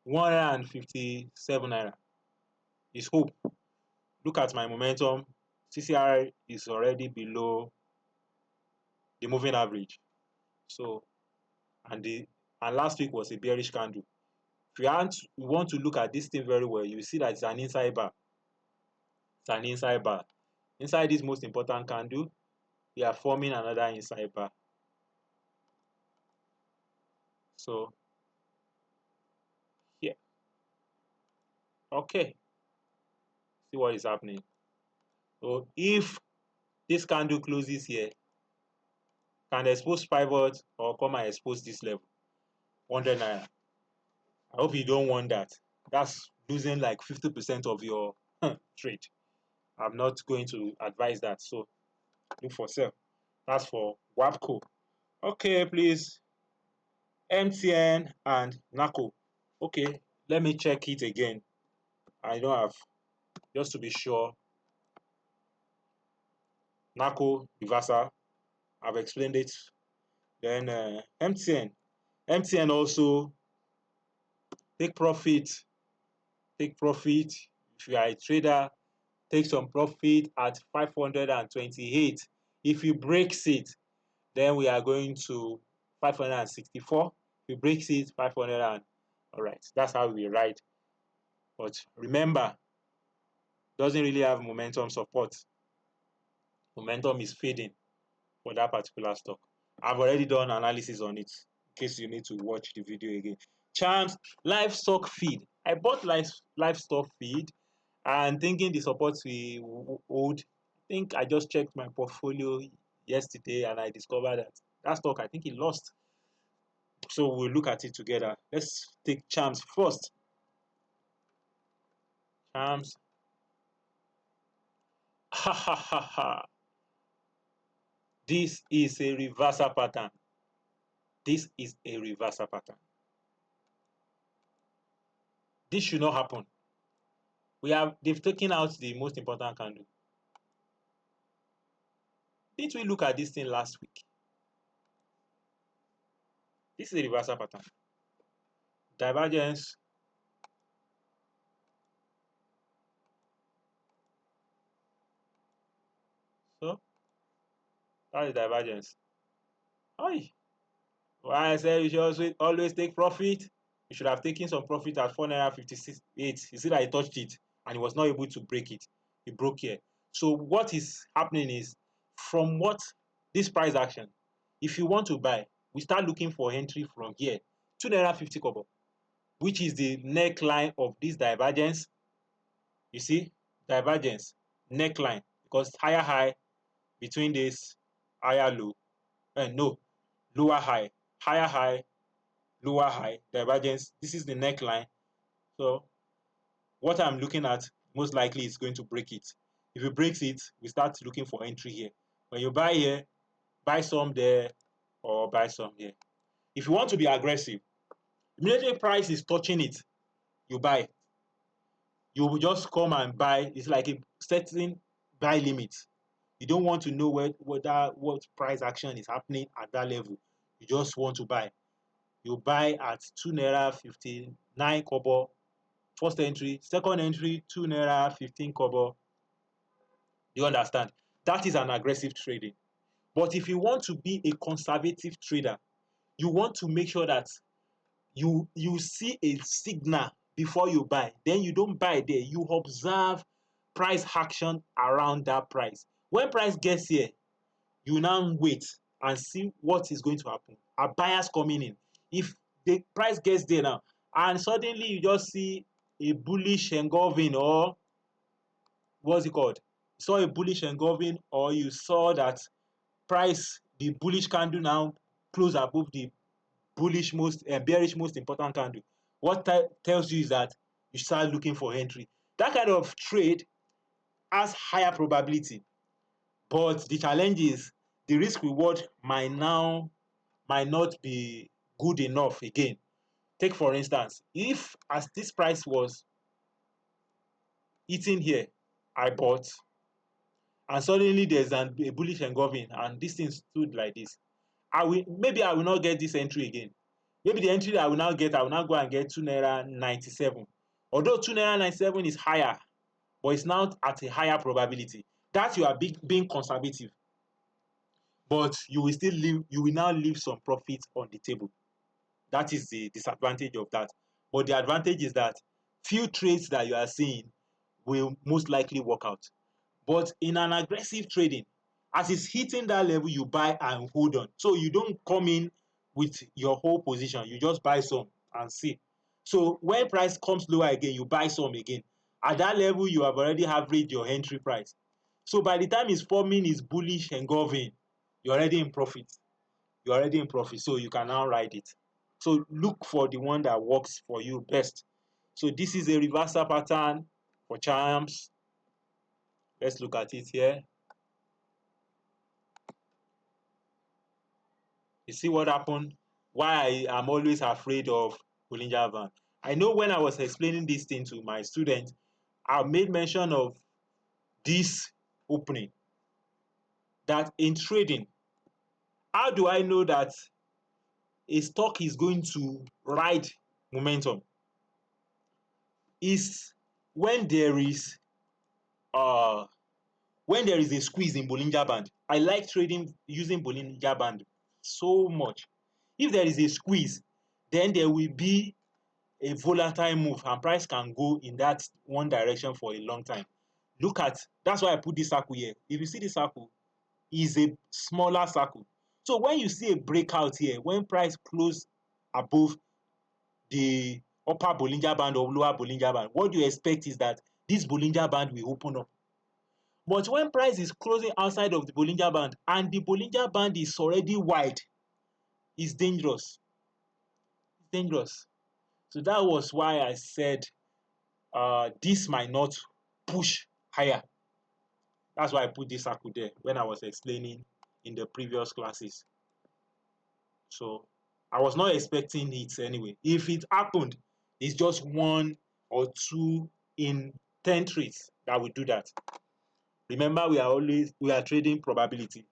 157 naira. It's hope. Look at my momentum. CCR is already below the moving average. So, and last week was a bearish candle. If you want to look at this thing very well, you see that it's an inside bar. It's an inside bar. Inside this most important candle, we are forming another inside bar. So here, okay, see what is happening. So if this candle closes here, can expose pivot or come and expose this level, 100 naira. I hope you don't want that. That's losing like 50% of your trade. I'm not going to advise that. So look for sell. That's for WAPCO. Okay, please. MTN and NACO. Okay, let me check it again. I don't have, just to be sure. NACO reversal. I've explained it. Then MTN. MTN also take profit. Take profit. If you are a trader, take some profit at 528. If you breaks it, then we are going to 564. If you breaks it, 500 and, all right, that's how we ride. But remember, doesn't really have momentum support. Momentum is fading for that particular stock. I've already done analysis on it in case you need to watch the video again. Charms livestock feed. I bought livestock feed and thinking the support will hold. I think I just checked my portfolio yesterday and I discovered that stock, I think it lost. So we'll look at it together. Let's take Charms first. Charms. Ha ha ha ha. This is a reversal pattern. This is a reversal pattern. This should not happen. They've taken out the most important candle. Didn't we look at this thing last week? This is a reversal pattern. Divergence. So that is divergence. Why I said you should always take profit. You should have taken some profit at 4.56. You see that I touched it and he was not able to break it. He broke here. So what is happening is, from what this price action, if you want to buy, we start looking for entry from here, 2.50 naira, which is the neckline of this divergence. You see, divergence, neckline, because higher high between this higher low, no, lower high, higher high, lower high, divergence. This is the neckline. So what I'm looking at most likely is going to break it. If it breaks it, we start looking for entry here. When you buy here, buy some there or buy some here. If you want to be aggressive, immediately price is touching it, you buy. You will just come and buy. It's like a setting buy limit. You don't want to know what price action is happening at that level. You just want to buy. You buy at 2.59 naira. First entry, second entry, 2.15 naira. You understand? That is an aggressive trading. But if you want to be a conservative trader, you want to make sure that you see a signal before you buy. Then you don't buy there. You observe price action around that price. When price gets here, you now wait and see what is going to happen. Are buyers coming in? If the price gets there now and suddenly you just see a bullish engulfing, or what's it called? You saw a bullish engulfing, or you saw that price, the bullish candle now close above the bearish most important candle. What tells you is that you start looking for entry. That kind of trade has higher probability, but the challenge is the risk reward might not be good enough again. Take for instance, if as this price was hitting here, I bought, and suddenly there's a bullish engulfing and this thing stood like this, maybe I will not get this entry again. Maybe the entry that I will now go and get 2.97 naira. Although 2.97 naira is higher, but it's now at a higher probability. That you are being conservative, but you will now leave some profit on the table. That is the disadvantage of that. But the advantage is that few trades that you are seeing will most likely work out. But in an aggressive trading, as it's hitting that level, you buy and hold on. So you don't come in with your whole position. You just buy some and see. So when price comes lower again, you buy some again. At that level, you have already averaged your entry price. So by the time it's forming its bullish engulfing, you're already in profit. You're already in profit. So you can now ride it. So look for the one that works for you best. So this is a reversal pattern for Charms. Let's look at it here. You see what happened? Why I am always afraid of Bollinger Band. I know when I was explaining this thing to my students, I made mention of this opening. That in trading, how do I know that a stock is going to ride momentum? Is when there is a squeeze in Bollinger Band. I like trading using Bollinger Band so much. If there is a squeeze, then there will be a volatile move and price can go in that one direction for a long time. That's why I put this circle here. If you see this circle, is a smaller circle. So when you see a breakout here, when price close above the upper Bollinger Band or lower Bollinger Band, what you expect is that this Bollinger Band will open up. But when price is closing outside of the Bollinger Band and the Bollinger Band is already wide, it's dangerous. It's dangerous. So that was why I said this might not push higher. That's why I put this circle there when I was explaining in the previous classes. So I was not expecting it anyway. If it happened, it's just 1 or 2 in 10 trades that will do that. Remember, we are trading probability.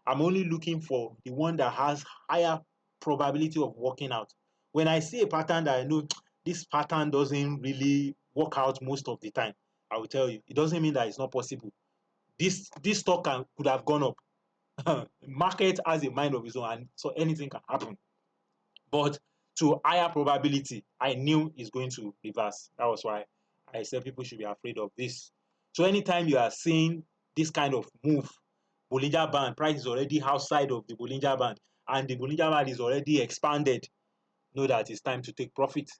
I'm only looking for the one that has higher probability of working out. When I see a pattern that I know this pattern doesn't really work out most of the time, I will tell you. It doesn't mean that it's not possible. This stock could have gone up. Market has a mind of its own, and so anything can happen. But to higher probability, I knew it's going to reverse. That was why I said people should be afraid of this. So anytime you are seeing this kind of move, Bollinger Band, price is already outside of the Bollinger Band, and the Bollinger Band is already expanded, know that it's time to take profit.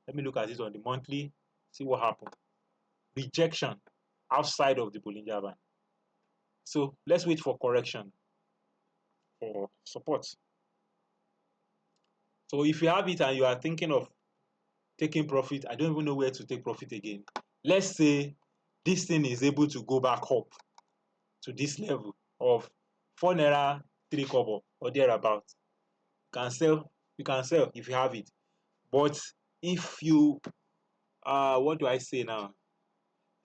Let me look at this on the monthly, see what happened. Rejection outside of the Bollinger Band. So let's wait for correction for support. So if you have it and you are thinking of taking profit, I don't even know where to take profit again. Let's say this thing is able to go back up to this level of 4 naira 3 kobo or thereabout. You can sell if you have it. But if you what do I say now?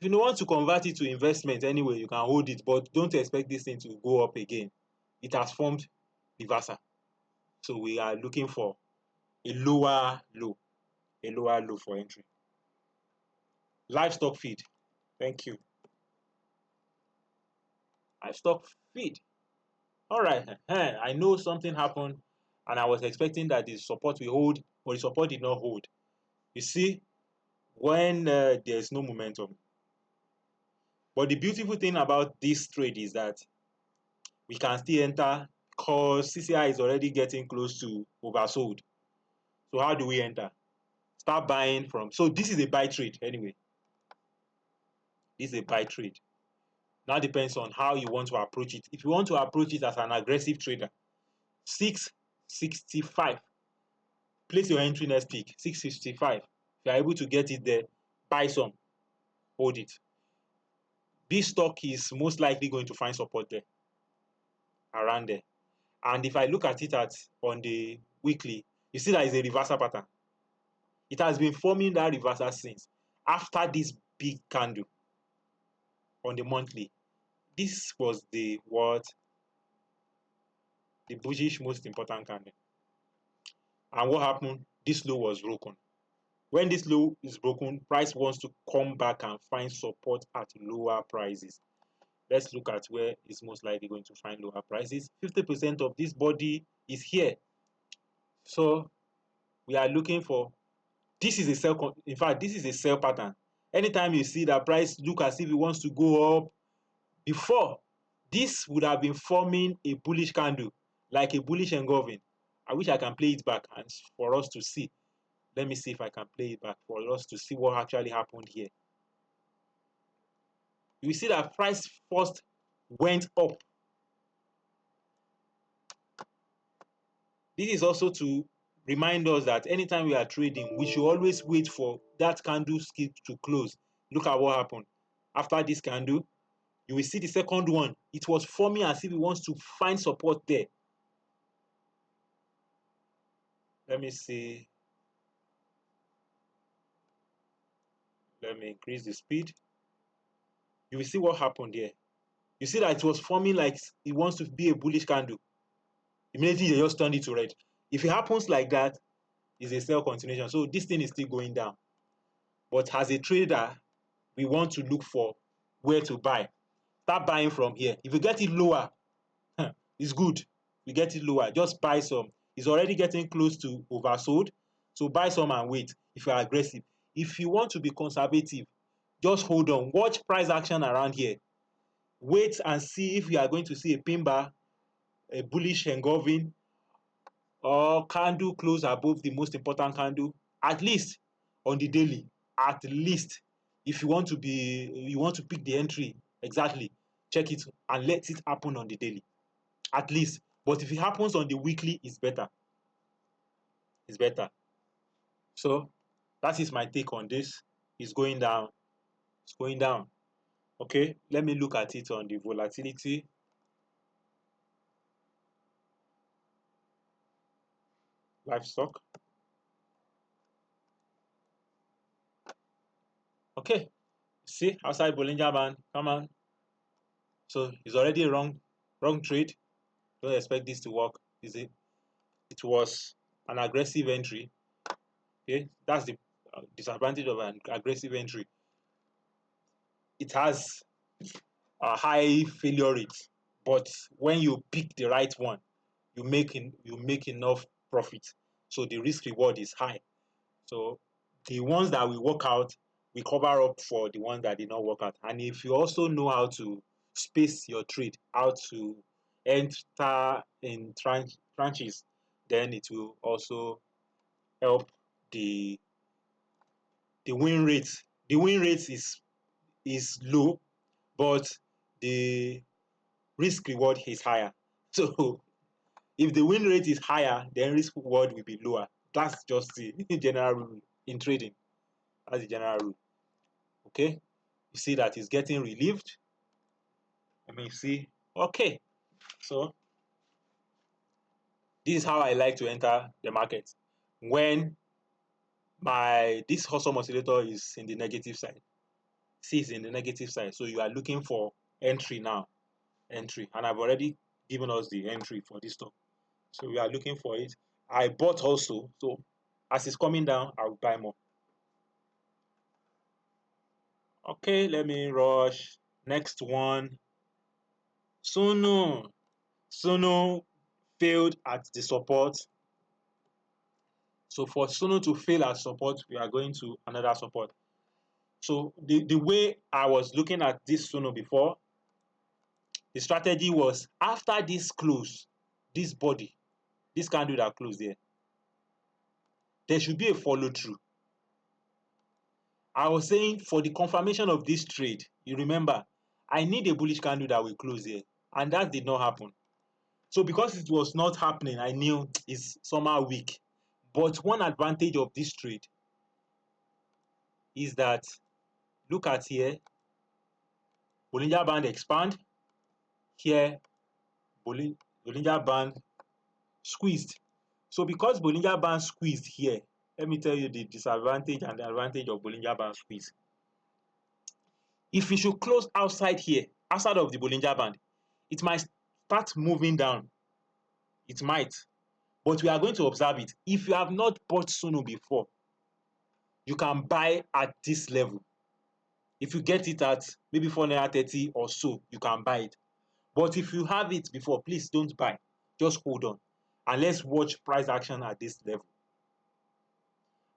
If you don't want to convert it to investment anyway, you can hold it, but don't expect this thing to go up again. It has formed reversal. So we are looking for a lower low for entry. Livestock feed. Thank you. Livestock feed. All right. I know something happened and I was expecting that the support will hold, but the support did not hold. You see, when there's no momentum. But the beautiful thing about this trade is that we can still enter because CCI is already getting close to oversold. So how do we enter? Start buying from. So this is a buy trade anyway. This is a buy trade. Now depends on how you want to approach it. If you want to approach it as an aggressive trader, 665. Place your entry next tick, 665. If you are able to get it there, buy some, hold it. This stock is most likely going to find support there, around there. And if I look at it on the weekly, you see that it's a reversal pattern. It has been forming that reversal since after this big candle on the monthly. This was the bullish most important candle. And what happened? This low was broken. When this low is broken, price wants to come back and find support at lower prices. Let's look at where it's most likely going to find lower prices. 50% of this body is here. So we are looking for, this is a sell, in fact, this is a sell pattern. Anytime you see that price look as if it wants to go up, before, this would have been forming a bullish candle, like a bullish engulfing. I wish I can play it back and for us to see. Let me see if I can play it back for us to see what actually happened here. You see that price first went up. This is also to remind us that anytime we are trading, we should always wait for that candlestick to close. Look at what happened. After this candle, you will see the second one. It was forming as if it wants to find support there. Let me see. Let me increase the speed. You will see what happened here. You see that it was forming like it wants to be a bullish candle. Immediately, they just turned it to red. If it happens like that, it's a sell continuation. So this thing is still going down. But as a trader, we want to look for where to buy. Start buying from here. If you get it lower, it's good. You get it lower, just buy some. It's already getting close to oversold. So buy some and wait if you are aggressive. If you want to be conservative, just hold on. Watch price action around here. Wait and see if you are going to see a pin bar, a bullish engulfing, or candle close above the most important candle, at least on the daily. At least, if you want to pick the entry exactly, check it and let it happen on the daily. At least. But if it happens on the weekly, it's better. It's better. So that is my take on this. It's going down. It's going down. Okay, let me look at it on the volatility. Livestock. Okay, see outside Bollinger Band, come on. So it's already a wrong trade. Don't expect this to work. Is it? It was an aggressive entry. Okay, that's the disadvantage of an aggressive entry. It has a high failure rate, but when you pick the right one, you make enough profit. So the risk reward is high. So the ones that will work out, we cover up for the ones that did not work out. And if you also know how to space your trade, how to enter in tranches, then it will also help the win rate. The win rate is low, but the risk reward is higher. So if the win rate is higher, then risk reward will be lower. That's just the general rule in trading. That's the general rule. Okay, you see that it's getting relieved. Let me see. Okay, so this is how I like to enter the market when this hustle oscillator is in the negative side. See, it's in the negative side, so you are looking for entry now. Entry, and I've already given us the entry for this stock, so we are looking for it. I bought also, so as it's coming down, I'll buy more. Okay, let me rush. Next one, Suno. Suno failed at the support. So for Suno to fail at support, we are going to another support. So the way I was looking at this Suno before, the strategy was after this close, this body, this candle that closed there, there should be a follow through. I was saying for the confirmation of this trade, you remember, I need a bullish candle that will close here, and that did not happen. So because it was not happening, I knew it's somehow weak. But one advantage of this trade is that, look at here, Bollinger Band expand, here, Bollinger Band squeezed. So because Bollinger Band squeezed here, let me tell you the disadvantage and the advantage of Bollinger Band squeeze. If it should close outside here, outside of the Bollinger Band, it might start moving down. It might. But we are going to observe it. If you have not bought Suno before, you can buy at this level. If you get it at maybe 430 or so, you can buy it. But if you have it before, please don't buy. Just hold on. And let's watch price action at this level.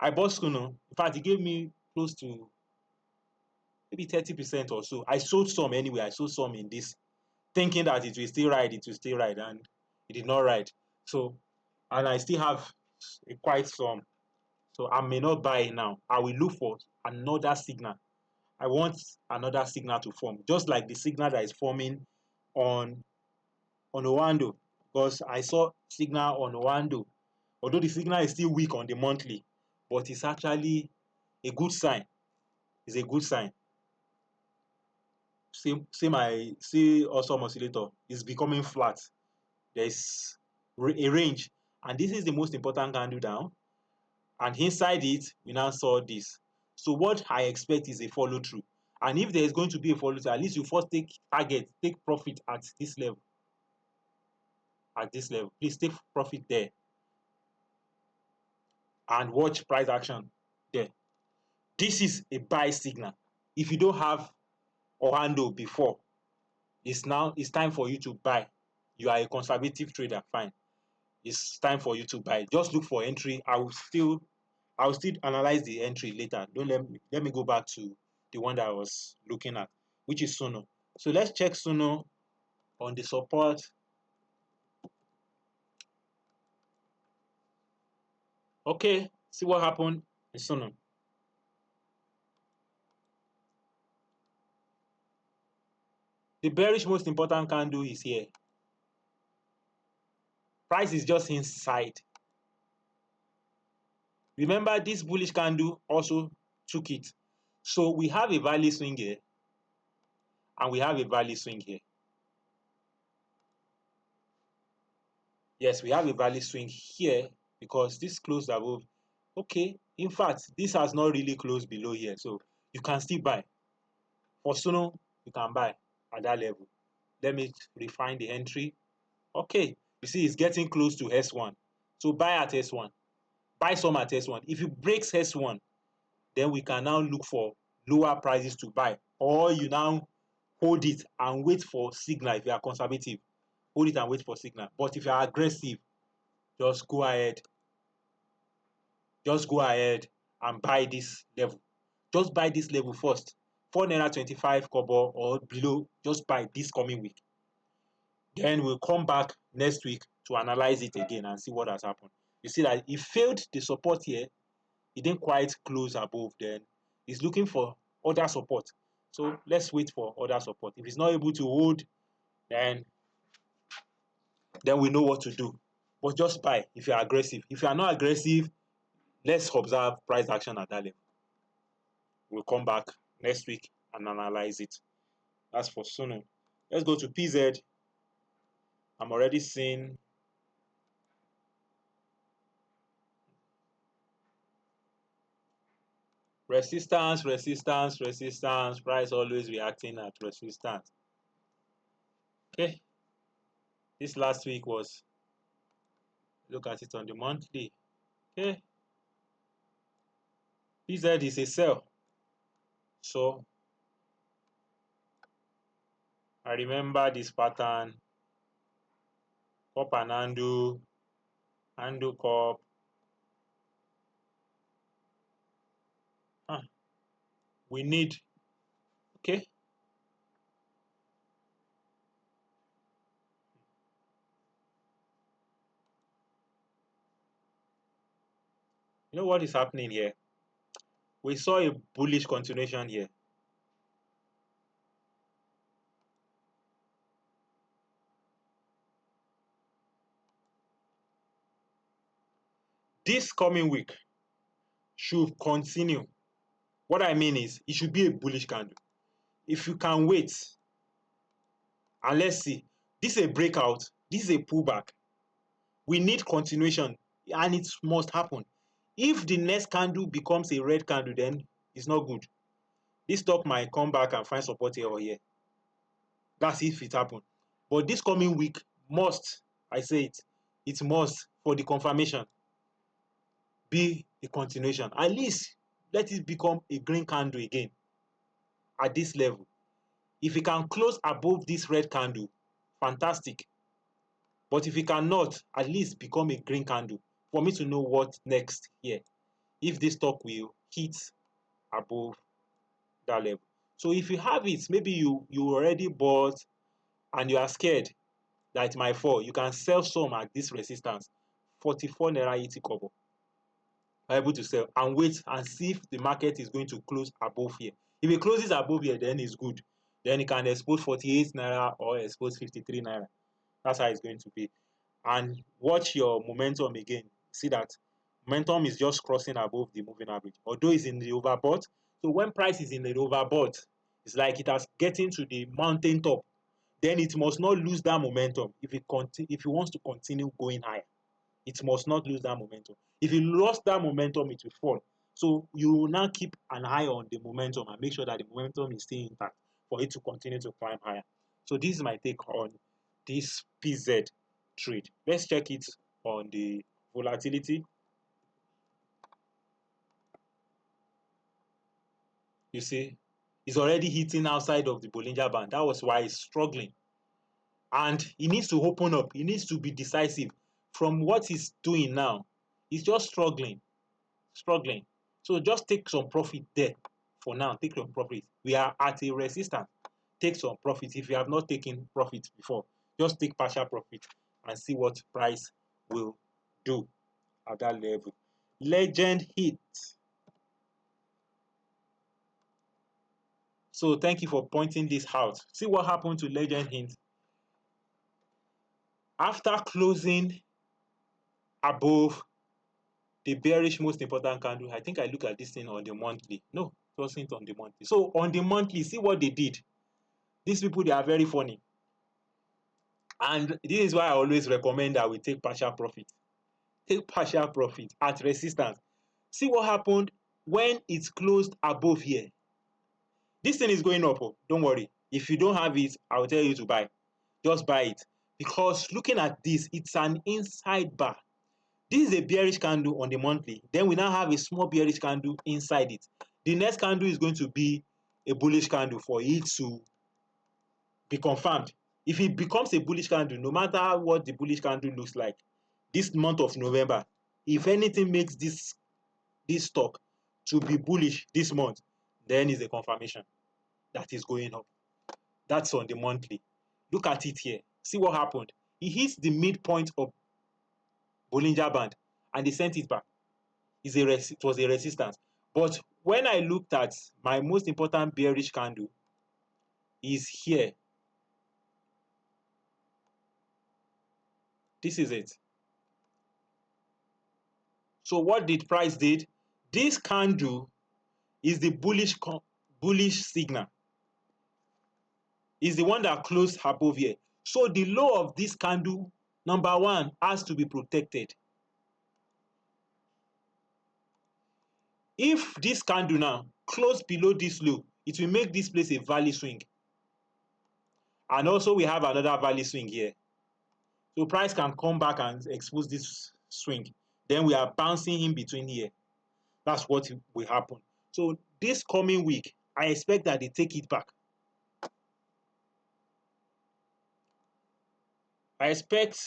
I bought Suno. In fact, it gave me close to maybe 30% or so. I sold some anyway. I sold some in this, thinking that it will still ride, and it did not ride. So, and I still have quite some. So I may not buy it now. I will look for another signal. I want another signal to form, just like the signal that is forming on Owando, because I saw signal on Owando. Although the signal is still weak on the monthly, but it's actually a good sign. It's a good sign. See also oscillator is becoming flat. There's a range, and this is the most important candle down. And inside it, we now saw this. So what I expect is a follow through. And if there is going to be a follow through, at least you first take profit at this level. At this level, please take profit there and watch price action there. This is a buy signal. If you don't have Owando before, it's time for you to buy. You are a conservative trader, fine. It's time for you to buy. Just look for entry. I will still analyze the entry later. Don't let me go back to the one that I was looking at, which is Suno. So let's check Suno on the support. Okay, see what happened in Suno. The bearish most important candle is here. Price is just inside. Remember, this bullish candle also took it. So we have a value swing here, and we have a value swing here. Yes, we have a value swing here because this closed above. Okay, in fact, this has not really closed below here, so you can still buy. For Suno, you can buy at that level. Let me refine the entry. Okay, you see it's getting close to S1. So buy at S1. Buy some at S1. If it breaks S1, then we can now look for lower prices to buy. Or you now hold it and wait for signal if you are conservative. Hold it and wait for signal. But if you are aggressive, just go ahead. Just go ahead and buy this level. Just buy this level first. 4 naira 25 kobo or below, just buy this coming week. Then we'll come back next week to analyze it again and see what has happened. You see that it failed the support here. It didn't quite close above. Then it's looking for other support. So let's wait for other support. If it's not able to hold, then we know what to do. But just buy if you're aggressive. If you are not aggressive, let's observe price action at that level. We'll come back next week and analyze it. That's for Suno. Let's go to PZ. I'm already seeing resistance, resistance, resistance. Price always reacting at resistance. Okay. This last week was, look at it on the monthly. Okay. PZ is a sell. So I remember this pattern. Cup and handle cup. We need, okay. You know what is happening here? We saw a bullish continuation here. This coming week should continue. What I mean is, it should be a bullish candle. If you can wait, and let's see, this is a breakout, this is a pullback. We need continuation, and it must happen. If the next candle becomes a red candle, then it's not good. This stock might come back and find support here or here. That's if it happens. But this coming week must, I say it must, for the confirmation, be a continuation. At least let it become a green candle again at this level. If it can close above this red candle, fantastic. But if it cannot, at least become a green candle for me to know what next here. If this stock will hit above that level. So if you have it, maybe you already bought and you are scared that it might fall, you can sell some at this resistance, 44 naira 80 kobo. Are able to sell and wait and see if the market is going to close above here. If it closes above here, then it's good. Then it can expose 48 naira or expose 53 naira. That's how it's going to be. And watch your momentum again. See that momentum is just crossing above the moving average, although it's in the overbought. So when price is in the overbought, it's like it has getting to the mountain top. Then it must not lose that momentum if it wants to continue going higher. It must not lose that momentum. If it lost that momentum, it will fall. So you will now keep an eye on the momentum and make sure that the momentum is still intact for it to continue to climb higher. So this is my take on this PZ trade. Let's check it on the volatility. You see, it's already hitting outside of the Bollinger Band. That was why it's struggling. And he needs to open up. He needs to be decisive. From what he's doing now, he's just struggling. So just take some profit there for now. Take some profit. We are at a resistance. take some profit if you have not taken profit before. Just take partial profit and see what price will do at that level. Legend hit. So thank you for pointing this out. See what happened to Legend hit. After closing above the bearish most important candle, I think I look at this thing on the monthly. No, it wasn't on the monthly. So on the monthly, see what they did. These people, they are very funny. And this is why I always recommend that we take partial profit. Take partial profit at resistance. See what happened when it's closed above here. This thing is going up. Oh, don't worry. If you don't have it, I'll tell you to buy. Just buy it. Because looking at this, it's an inside bar. This is a bearish candle on the monthly. Then we now have a small bearish candle inside it. The next candle is going to be a bullish candle for it to be confirmed. If it becomes a bullish candle, no matter what the bullish candle looks like, this month of November, if anything makes this stock to be bullish this month, then is a confirmation that is going up. That's on the monthly. Look at it here. See what happened. It hits the midpoint of Bollinger Band and they sent it back. It was a resistance. But when I looked at my most important bearish candle is here. This is it. So what did price did? This candle is the bullish signal. Is the one that closed above here. So the low of this candle, number one, has to be protected. If this candle now close below this low, it will make this place a value swing. And also we have another value swing here. So price can come back and expose this swing. Then we are bouncing in between here. That's what will happen. So this coming week, I expect that they take it back. I expect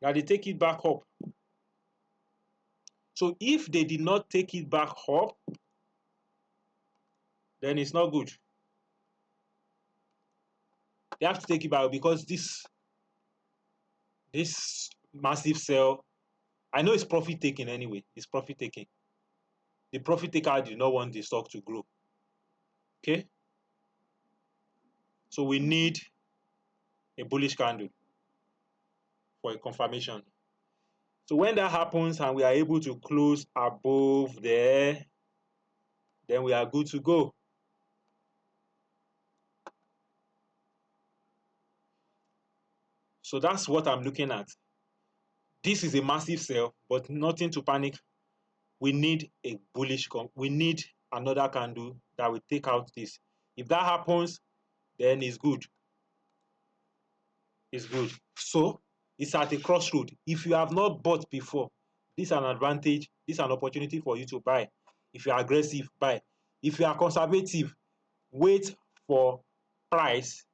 that they take it back up. So if they did not take it back up, then it's not good. They have to take it back because this massive sell, I know it's profit taking anyway. It's profit taking. The profit taker do not want the stock to grow. Okay? So we need a bullish candle for a confirmation. So when that happens and we are able to close above there, then we are good to go. So that's what I'm looking at. This is a massive sell, but nothing to panic. We need a bullish, we need another candle that will take out this. If that happens, then it's good. It's good. So it's at a crossroad. If you have not bought before, this is an advantage. This is an opportunity for you to buy. If you are aggressive, buy. If you are conservative, wait for price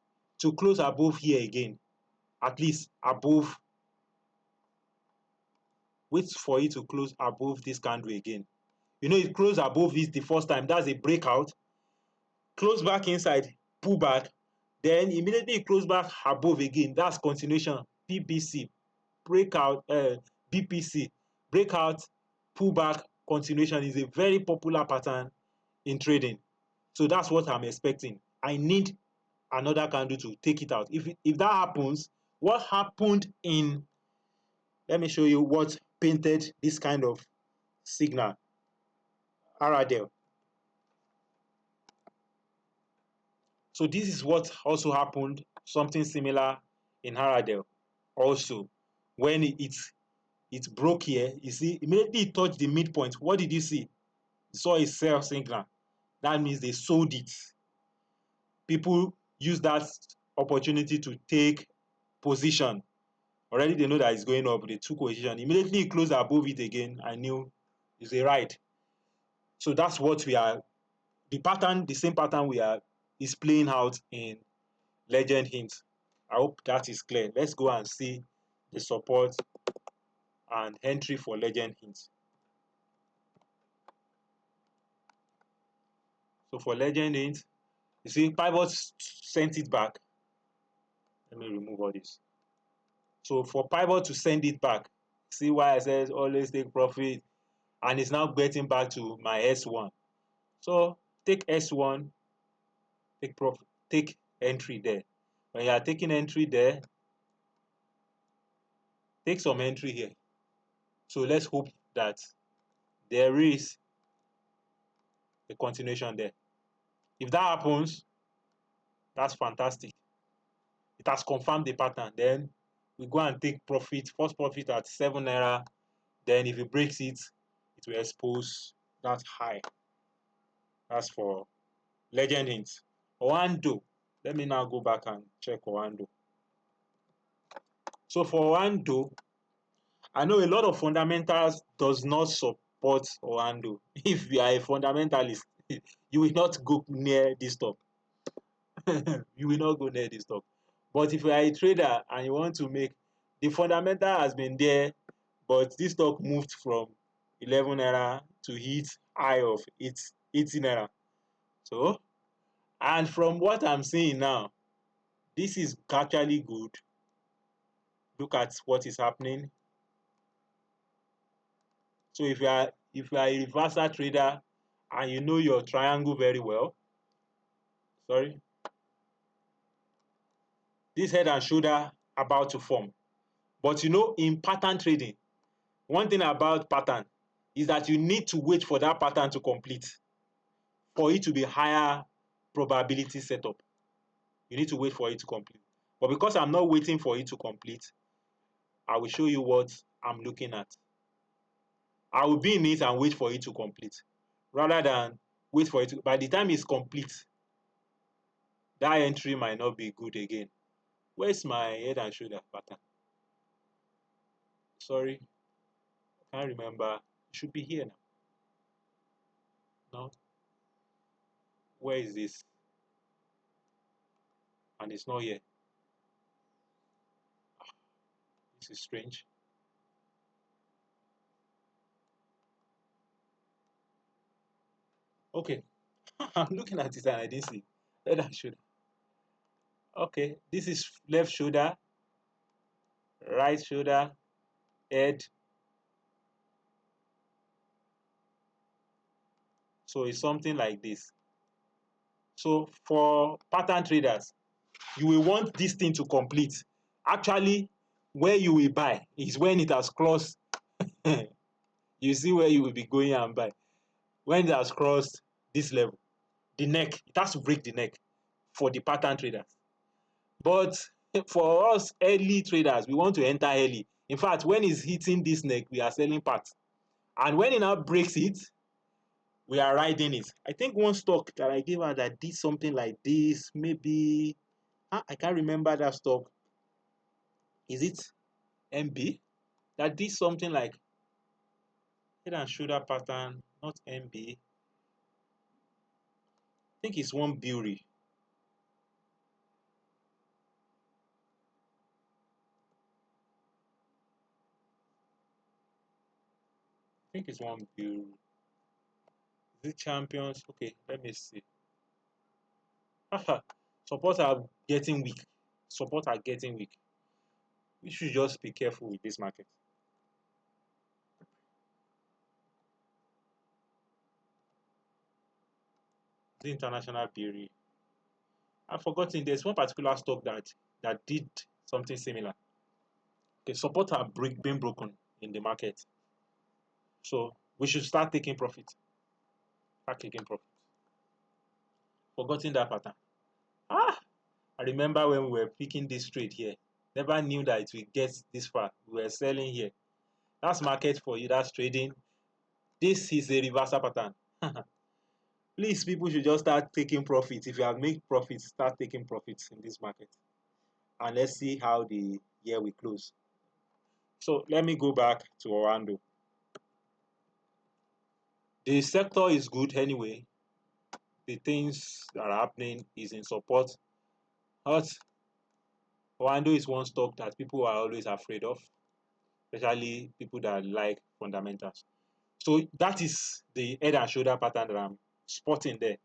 to close above here again. At least above. Wait for it to close above this candle again. You know, it closed above this the first time. That's a breakout. Close back inside, pull back. Then immediately it close back above again. That's continuation. PBC, breakout, BPC, breakout, pull back, continuation is a very popular pattern in trading. So that's what I'm expecting. I need another candle to take it out. If that happens, what happened in, let me show you what painted this kind of signal. Aradel. So this is what also happened, something similar in Haradel also. When it broke here, you see, immediately it touched the midpoint. What did you see? You saw a sell signal. That means they sold it. People use that opportunity to take position. Already they know that it's going up. They took position. Immediately it closed above it again. I knew it's a ride. So that's what we are. The same pattern is playing out in Legend hint. I hope that is clear. Let's go and see the support and entry for Legend hint. So for Legend hint, You see, pivot sent it back. Let me remove all this. So for pivot to send it back, see why I said always take profit, and it's now getting back to my S1. So take S1, take profit, take entry there. When you are taking entry there, take some entry here. So let's hope that there is a continuation there. If that happens, that's fantastic. It has confirmed the pattern. Then we go and take profit, first profit at 7 naira. Then if it breaks it, it will expose that high. That's for legend hints. Oando. Let me now go back and check Oando. So for Oando, I know a lot of fundamentals does not support Oando. If you are a fundamentalist, you will not go near this stock. You will not go near this stock. But if you are a trader and you want to make, the fundamental has been there, but this stock moved from 11 naira to hit high of 80 naira. So, and from what I'm seeing now, this is actually good. Look at what is happening. So if you are a reversal trader and you know your triangle very well, sorry, this head and shoulder about to form. But you know, in pattern trading, one thing about pattern is that you need to wait for that pattern to complete for it to be higher probability setup. You need to wait for it to complete. But because I'm not waiting for it to complete, I will show you what I'm looking at. I will be in it and wait for it to complete rather than wait for it to, by the time it's complete, that entry might not be good again. Where's my head and shoulder pattern? Sorry, I can't remember. It should be here now. No, where is this? And it's not here. This is strange. Okay, I'm looking at it and I didn't see head and shoulder. Okay, this is left shoulder, right shoulder, head. So it's something like this. So for pattern traders, you will want this thing to complete. Actually, where you will buy is when it has crossed. You see where you will be going and buy. When it has crossed this level, the neck, it has to break the neck for the pattern traders. But for us early traders, we want to enter early. In fact, when it's hitting this neck, we are selling parts. And when it now breaks it, we are riding it. I think one stock that I gave out that did something like this, maybe, I can't remember that stock. Is it MB? That did something like head and shoulder pattern, not MB. I think it's one Beauty. I think it's one Beauty. Is it champions? Okay, let me see. Support are getting weak. Support are getting weak. We should just be careful with this market. The international Beauty. I've forgotten. There's one particular stock that did something similar. Okay, support are being broken in the market. So we should start taking profit. Start taking profit. Forgotten that pattern. I remember when we were picking this trade here. Never knew that it would get this far. We were selling here. That's market for you. That's trading. This is a reversal pattern. Please, people should just start taking profits. If you have made profits, start taking profits in this market. And let's see how the year will close. So let me go back to Orlando. The sector is good anyway. The things that are happening is in support. But Orlando is one stock that people are always afraid of, especially people that like fundamentals. So that is the head and shoulder pattern that I'm spotting there.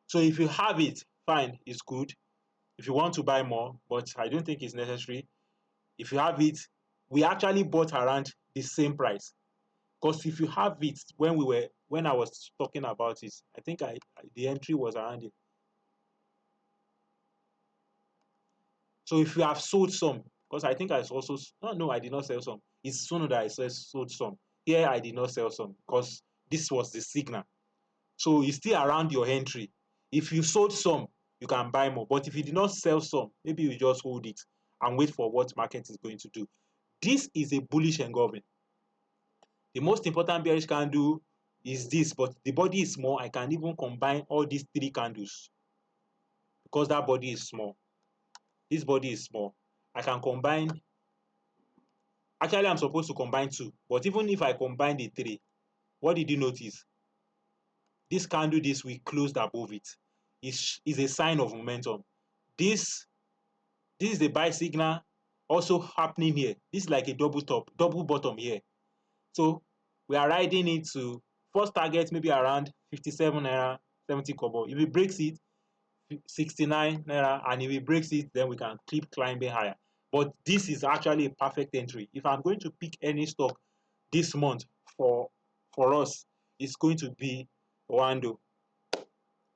So if you have it, fine, it's good. If you want to buy more, but I don't think it's necessary. If you have it, we actually bought around the same price. Because if you have it when I was talking about it, I think the entry was around it. So if you have sold some, because I think I also no, I did not sell some. It's soon that I sold some. Here I did not sell some because this was the signal. So it's still around your entry. If you sold some, you can buy more. But if you did not sell some, maybe you just hold it and wait for what market is going to do. This is a bullish engulfing. The most important bearish candle is this, but the body is small. I can even combine all these three candles because that body is small. This body is small. I can combine. Actually, I'm supposed to combine two, but even if I combine the three, what did you notice? This candle this week closed above it. Is a sign of momentum. This is the buy signal also happening here. This is like a double top, double bottom here. So we are riding it to first target maybe around 57 naira 70 kobo. If it breaks it, 69 naira, and if it breaks it, then we can keep climbing higher. But this is actually a perfect entry. If I'm going to pick any stock this month for us, it's going to be Oando.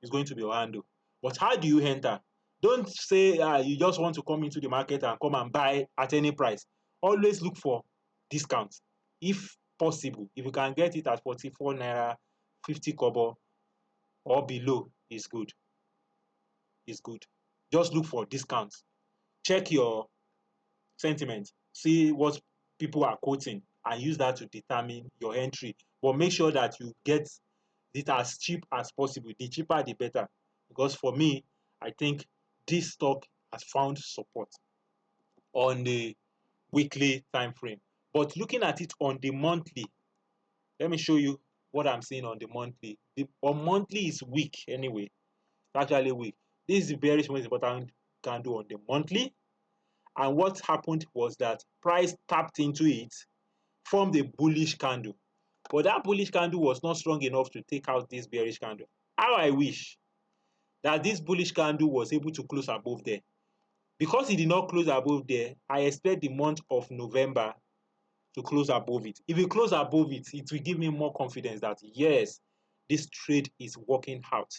It's going to be Oando. But how do you enter? Don't say you just want to come into the market and come and buy at any price. Always look for discounts. If possible, if you can get it at 44 naira 50 kobo or below, is good. Is good. Just look for discounts. Check your sentiment. See what people are quoting and use that to determine your entry. But make sure that you get it as cheap as possible. The cheaper, the better. Because for me, I think this stock has found support on the weekly time frame. But looking at it on the monthly, let me show you what I'm seeing on the monthly. On monthly is weak anyway. It's actually weak. This is the bearish most important candle on the monthly. And what happened was that price tapped into it, formed a bullish candle. But that bullish candle was not strong enough to take out this bearish candle. How I wish that this bullish candle was able to close above there. Because it did not close above there, I expect the month of November to close above it. If it close above it, it will give me more confidence that yes, this trade is working out.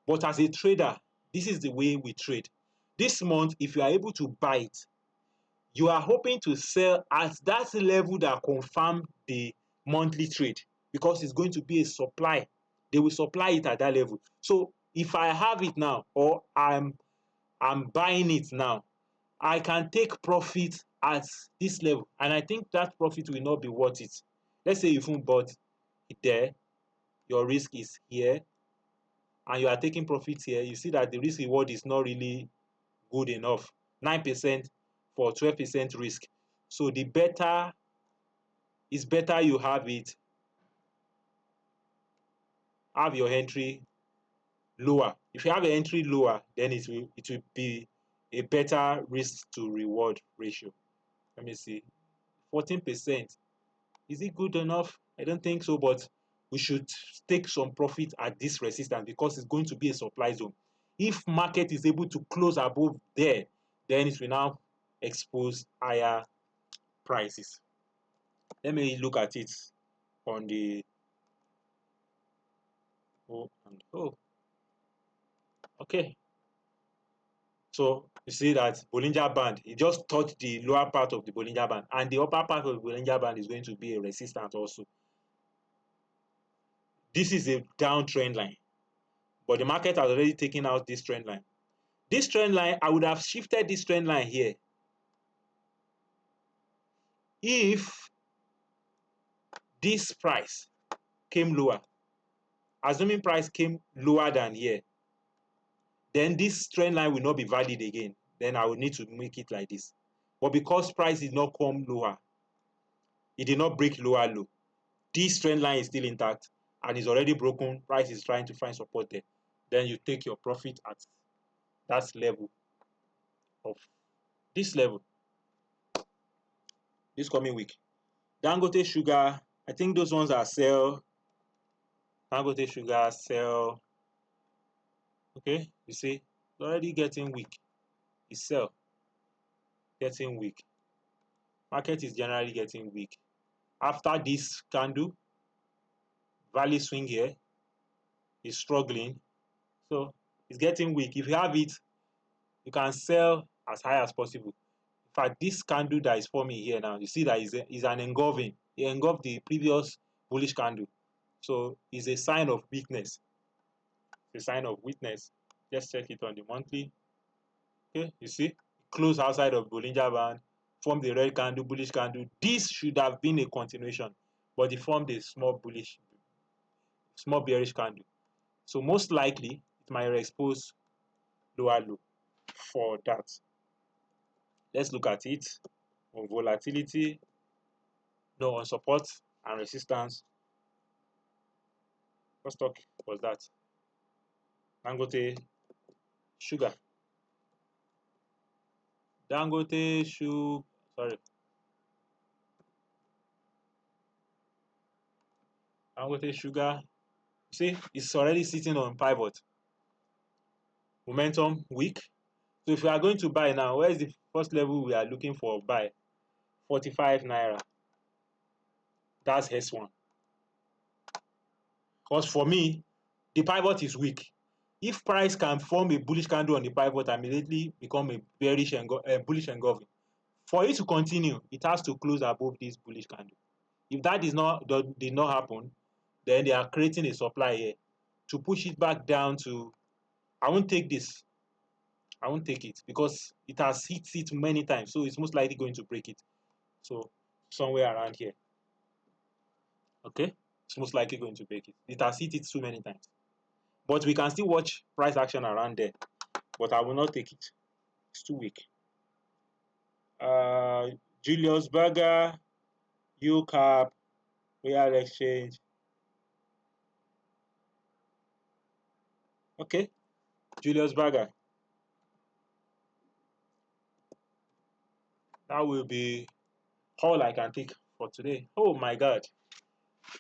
But as a trader, this is the way we trade. This month, if you are able to buy it, you are hoping to sell at that level that confirm the monthly trade because it's going to be a supply. They will supply it at that level. So if I have it now or I'm buying it now, I can take profit at this level, and I think that profit will not be worth it. Let's say you even bought it there, your risk is here, and you are taking profit here. You see that the risk reward is not really good enough. 9% for 12% risk. So the better is better you have it, have your entry lower. If you have your entry lower, then it will be a better risk to reward ratio. Let me see. 14%. Is it good enough? I don't think so, but we should take some profit at this resistance because it's going to be a supply zone. If market is able to close above there, then it will now expose higher prices. Let me look at it on the okay. So you see that Bollinger Band, it just touched the lower part of the Bollinger Band, and the upper part of the Bollinger Band is going to be a resistance also. This is a downtrend line, but the market has already taken out this trend line. This trend line, I would have shifted this trend line here if this price came lower. Assuming price came lower than here, then this trend line will not be valid again. Then I will need to make it like this. But because price did not come lower, it did not break lower low, this trend line is still intact and is already broken. Price is trying to find support there. Then you take your profit at that level of this level this coming week. Dangote Sugar, I think those ones are sell. Dangote Sugar sell Okay, you see, it's already getting weak. It's sell, getting weak. Market is generally getting weak. After this candle, value swing here is struggling. So it's getting weak. If you have it, you can sell as high as possible. In fact, this candle that is forming here now, you see that is an engulfing. It engulfed the previous bullish candle. So it's a sign of weakness. It's a sign of weakness. Just check it on the monthly. Okay, you see, close outside of Bollinger Band, formed a red candle, bullish candle. This should have been a continuation, but it formed a small bearish candle. So most likely, it might expose lower low for that. Let's look at it on volatility, no, on support and resistance. What stock was that? Dangote Sugar. Dangote Sugar. Sorry. Dangote Sugar. See, it's already sitting on pivot. Momentum weak. So if we are going to buy now, where is the first level we are looking for buy? 45 naira. That's S1. Because for me, the pivot is weak. If price can form a bullish candle on the pivot and immediately become a bullish engulfing, for it to continue, it has to close above this bullish candle. If that did not happen, then they are creating a supply here to push it back down to. I won't take this. I won't take it because it has hit it many times, so it's most likely going to break it. So somewhere around here, okay, it's most likely going to break it. It has hit it too many times, but we can still watch price action around there. But I will not take it. It's too weak. Julius Berger, UCAP, Real Exchange. Okay, Julius Berger. That will be all I can take for today. Oh my God.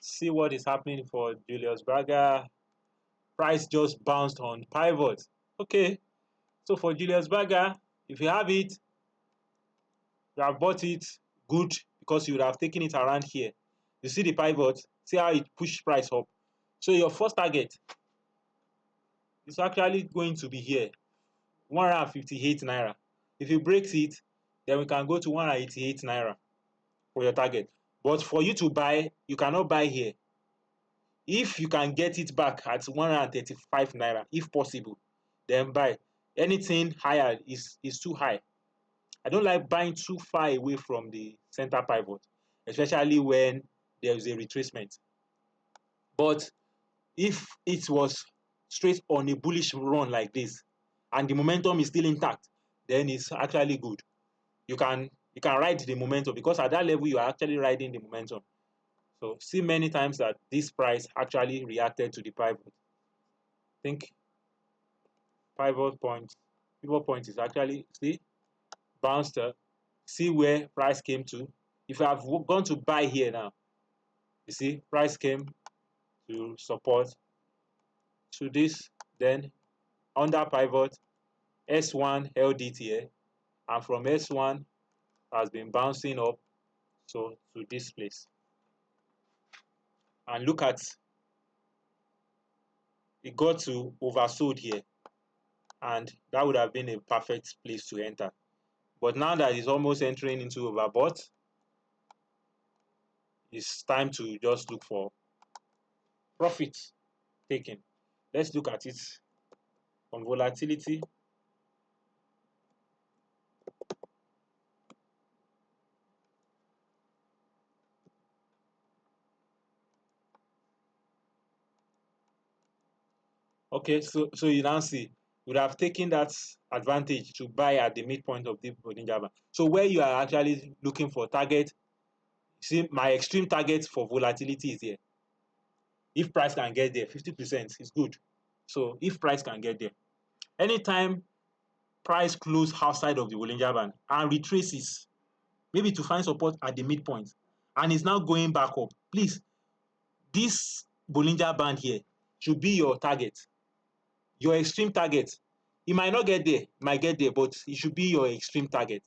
See what is happening for Julius Berger. Price just bounced on pivot. Okay, so for Julius Berger, if you have it, you have bought it, good, because you would have taken it around here. You see the pivot, see how it pushed price up. So your first target is actually going to be here, 158 naira. If it breaks it, then we can go to 188 naira for your target. But for you to buy, you cannot buy here. If you can get it back at 135 naira, if possible, then buy. Anything higher is too high. I don't like buying too far away from the center pivot, especially when there is a retracement. But if it was straight on a bullish run like this and the momentum is still intact, then it's actually good. You can ride the momentum because at that level you are actually riding the momentum. So see many times that this price actually reacted to the pivot. I think pivot point is actually see bounced up. See where price came to. If I have gone to buy here now, you see price came to support to this, then under pivot S1 held it here, and from S1 has been bouncing up so to this place. And look at it got to oversold here, and that would have been a perfect place to enter. But now that it's almost entering into overbought, it's time to just look for profit taking. Let's look at it on volatility. Okay, so you now see, would have taken that advantage to buy at the midpoint of the Bollinger Band. So where you are actually looking for target, see my extreme target for volatility is here. If price can get there, 50% is good. So if price can get there, anytime price close outside of the Bollinger Band and retraces, maybe to find support at the midpoint, and is now going back up, please, this Bollinger Band here should be your target. your extreme target. It might not get there, might get there, but it should be your extreme target.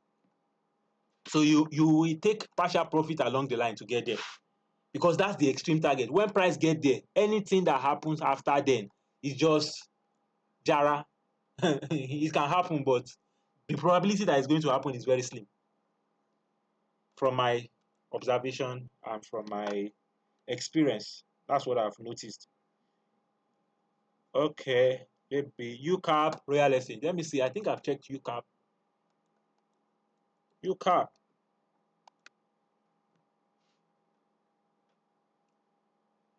So you will take partial profit along the line to get there, because that's the extreme target. When price get there, anything that happens after then is just jara. It can happen, but the probability that it's going to happen is very slim. From my observation and from my experience, that's what I've noticed. Okay, maybe UCAP, Royal Exchange. Let me see. I think I've checked UCAP. UCAP.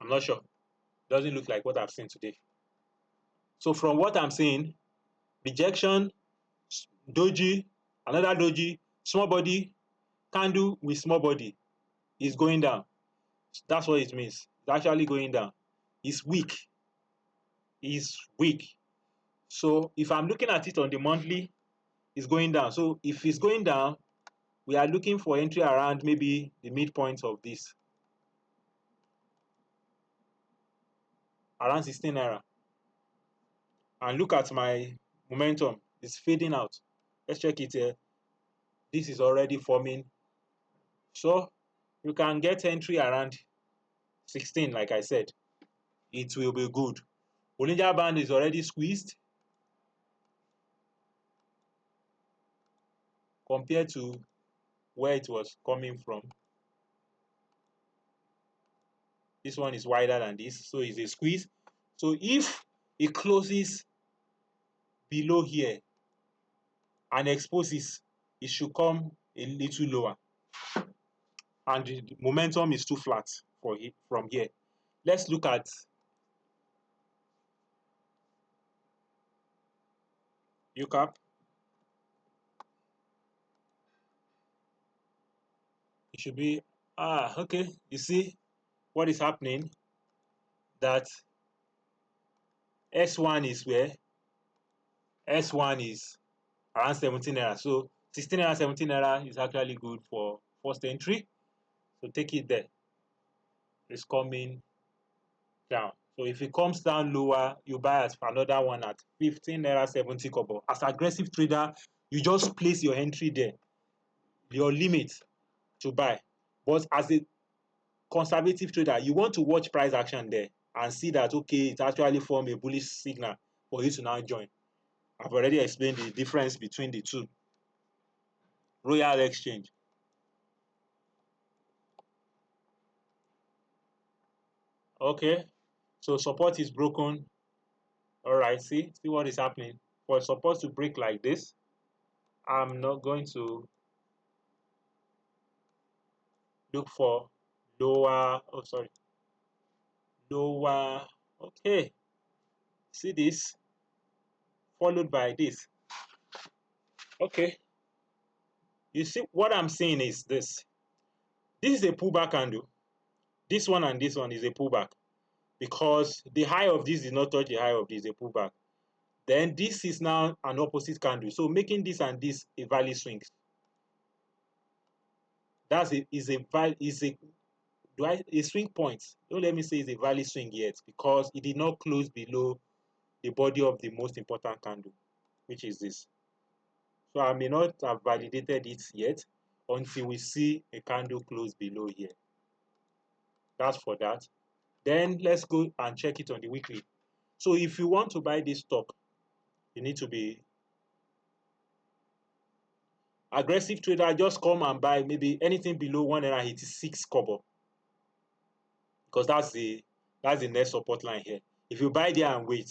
I'm not sure. Doesn't look like what I've seen today. So from what I'm seeing, rejection, doji, another doji, small body, candle with small body is going down. That's what it means. It's actually going down. It's weak. It's weak. So if I'm looking at it on the monthly, it's going down. So if it's going down, we are looking for entry around maybe the midpoint of this, around 16 naira. And look at my momentum. It's fading out. Let's check it here. This is already forming. So you can get entry around 16, like I said. It will be good. Bollinger Band is already squeezed compared to where it was coming from. This one is wider than this, so it's a squeeze. So if it closes below here and exposes, it should come a little lower. And the momentum is too flat for it from here. Let's look at UCAP. It should be, okay, you see what is happening, that S1 is where? S1 is around 17 naira. So 16 naira, 17 naira is actually good for first entry. So take it there. It's coming down. So if it comes down lower, you buy at another one at 15 naira 70 kobo. As aggressive trader, you just place your entry there, your limit to buy. But as a conservative trader, you want to watch price action there and see that, okay, it actually formed a bullish signal for you to now join. I've already explained the difference between the two. Royal Exchange. Okay, so support is broken. All right, see what is happening. For support to break like this, I'm not going to look for lower. Oh, sorry, lower. Okay, see this followed by this. Okay, you see what I'm saying is this. This is a pullback candle. This one and this one is a pullback, because the high of this did not touch the high of this, a pullback. Then this is now an opposite candle, so making this and this a value swing. That's a swing point. Don't let me say it's a value swing yet, because it did not close below the body of the most important candle, which is this. So I may not have validated it yet until we see a candle close below here. That's for that. Then let's go and check it on the weekly. So if you want to buy this stock, you need to be aggressive trader. Just come and buy maybe anything below 186 kobo, because that's the next support line here. If you buy there and wait,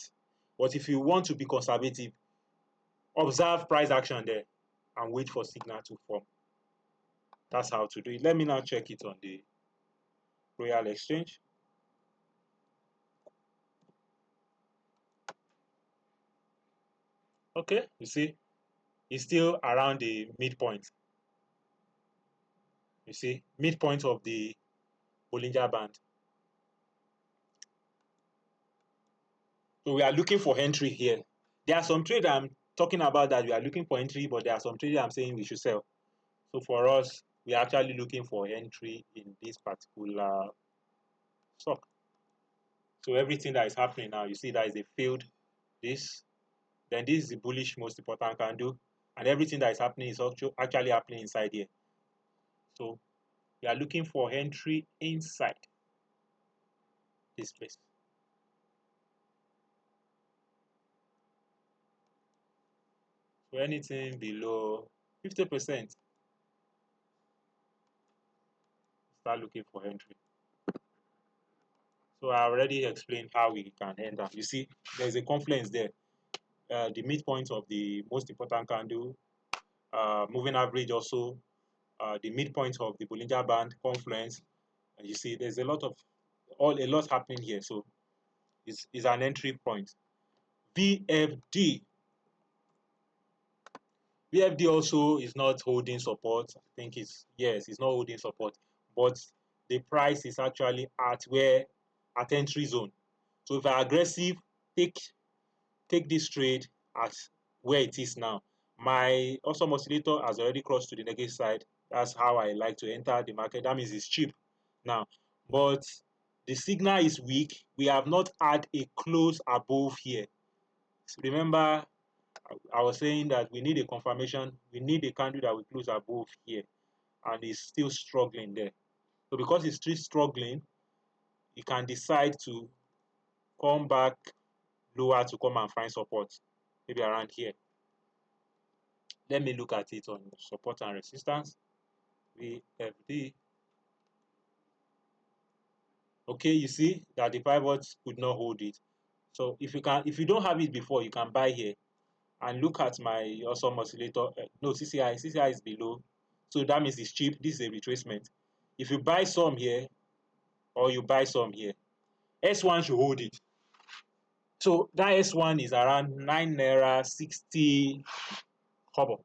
but if you want to be conservative, observe price action there and wait for signal to form. That's how to do it. Let me now check it on the Royal Exchange. Okay, you see, it's still around the midpoint. You see, midpoint of the Bollinger Band. So we are looking for entry here. There are some trades I'm talking about that we are looking for entry, but there are some trades I'm saying we should sell. So for us, we are actually looking for entry in this particular stock. So everything that is happening now, you see that is a failed this, then this is the bullish most important candle, and everything that is happening is actually happening inside here. So we are looking for entry inside this place. So anything below 50%, start looking for entry. So I already explained how we can enter. You see, there's a confluence there. The midpoint of the most important candle, moving average also, the midpoint of the Bollinger Band confluence. And you see, there's a lot happening here. So it's an entry point. VFD. VFD also is not holding support. I think it's not holding support, but the price is actually at entry zone. So if I aggressive, take this trade at where it is now. My awesome oscillator has already crossed to the negative side. That's how I like to enter the market. That means it's cheap now. But the signal is weak. We have not had a close above here. Remember, I was saying that we need a confirmation. We need a candle that will close above here, and it's still struggling there. So because it's still struggling, you can decide to come back lower to come and find support, maybe around here. Let me look at it on support and resistance. VFD. Okay, you see that the pivot could not hold it. So if you don't have it before, you can buy here and look at my awesome oscillator. No, CCI is below. So that means it's cheap. This is a retracement. If you buy some here or you buy some here, S1 should hold it. So that S1 is around 9 naira 60 kobo.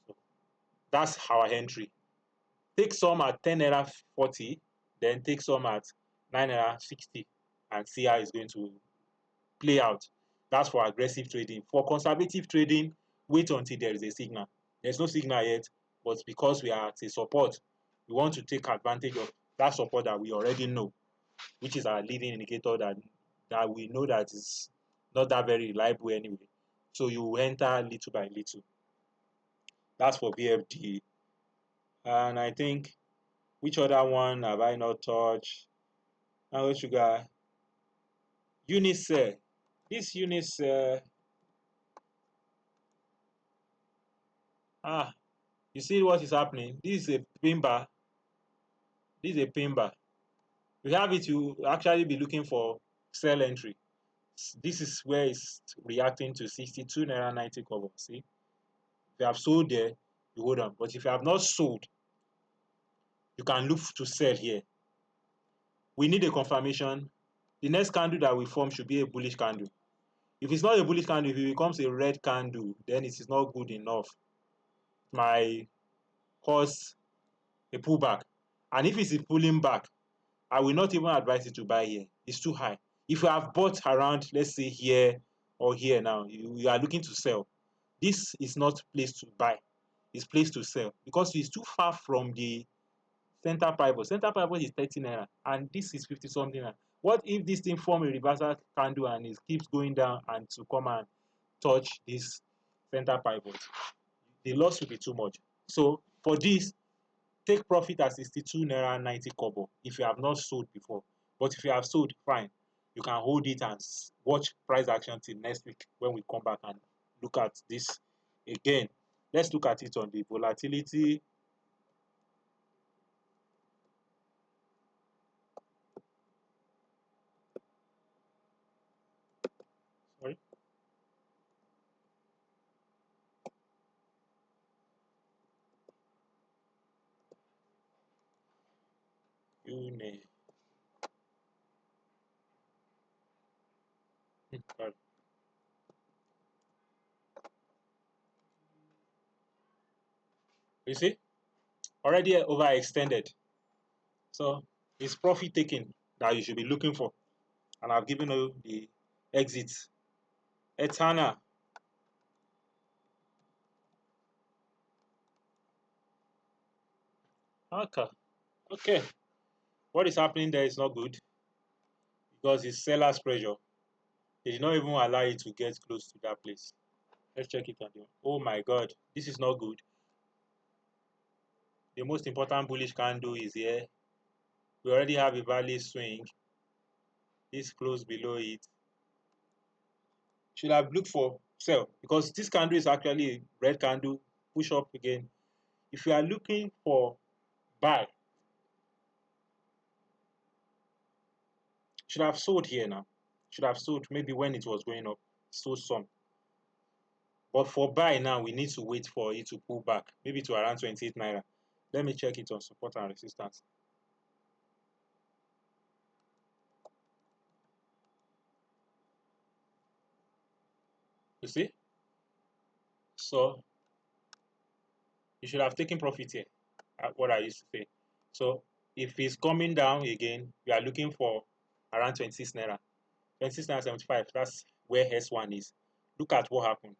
So that's our entry. Take some at 10 naira 40, then take some at 9 naira 60 and see how it's going to play out. That's for aggressive trading. For conservative trading, wait until there is a signal. There's no signal yet, but because we are at a support, we want to take advantage of that support that we already know, which is our leading indicator that we know that is not that very reliable anyway. So you enter little by little. That's for BFD. And I think, which other one have I not touched? Now sugar. Unicell. This Unicell. You see what is happening? This is a pin bar. This is a pin bar. You have it, you actually be looking for sell entry. This is where it's reacting to 62 naira 90 kobo. See, if you have sold there, you hold on. But if you have not sold, you can look to sell here. We need a confirmation. The next candle that we form should be a bullish candle. If it's not a bullish candle, if it becomes a red candle, then it is not good enough. It might cause a pullback. And if it's a pulling back, I will not even advise you to buy here. It's too high. If you have bought around, let's say here or here now, you are looking to sell. This is not place to buy. It's place to sell because it's too far from the center pivot. Center pivot is 30 naira and this is 50 something naira. What if this thing form a reversal candle and it keeps going down and to come and touch this center pivot? The loss will be too much. So for this, take profit at 62 naira 90 kobo if you have not sold before. But if you have sold, fine. You can hold it and watch price action till next week when we come back and look at this again. Let's look at it on the volatility. Sorry. Sorry. You see, already overextended. So it's profit taking that you should be looking for. And I've given you the exits. Etana. Okay. What is happening there is not good because it's seller's pressure. They did not even allow you to get close to that place. Let's check it on the. Oh my God, this is not good. The most important bullish candle is here. We already have a value swing. This close below it. Should have looked for sell because this candle is actually a red candle. Push up again. If you are looking for buy, should have sold here now. Should have sold maybe when it was going up. Sold some. But for buy now, we need to wait for it to pull back, maybe to around 28 naira. Let me check it on support and resistance. You see? So you should have taken profit here. What I used to say. So if it's coming down again, we are looking for around 26 naira. 26 naira 75. That's where S1 is. Look at what happened.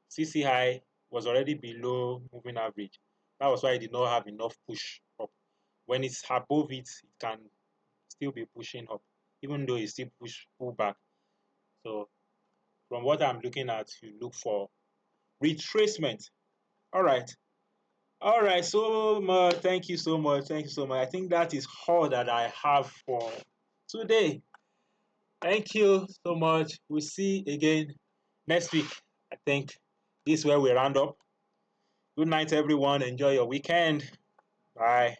CC high was already below moving average. That was why it did not have enough push up. When it's above it, it can still be pushing up, even though it still pull back. So from what I'm looking at, you look for retracement. All right. All right. So much. Thank you so much. Thank you so much. I think that is all that I have for today. Thank you so much. We'll see again next week. I think this is where we round up. Good night, everyone. Enjoy your weekend. Bye.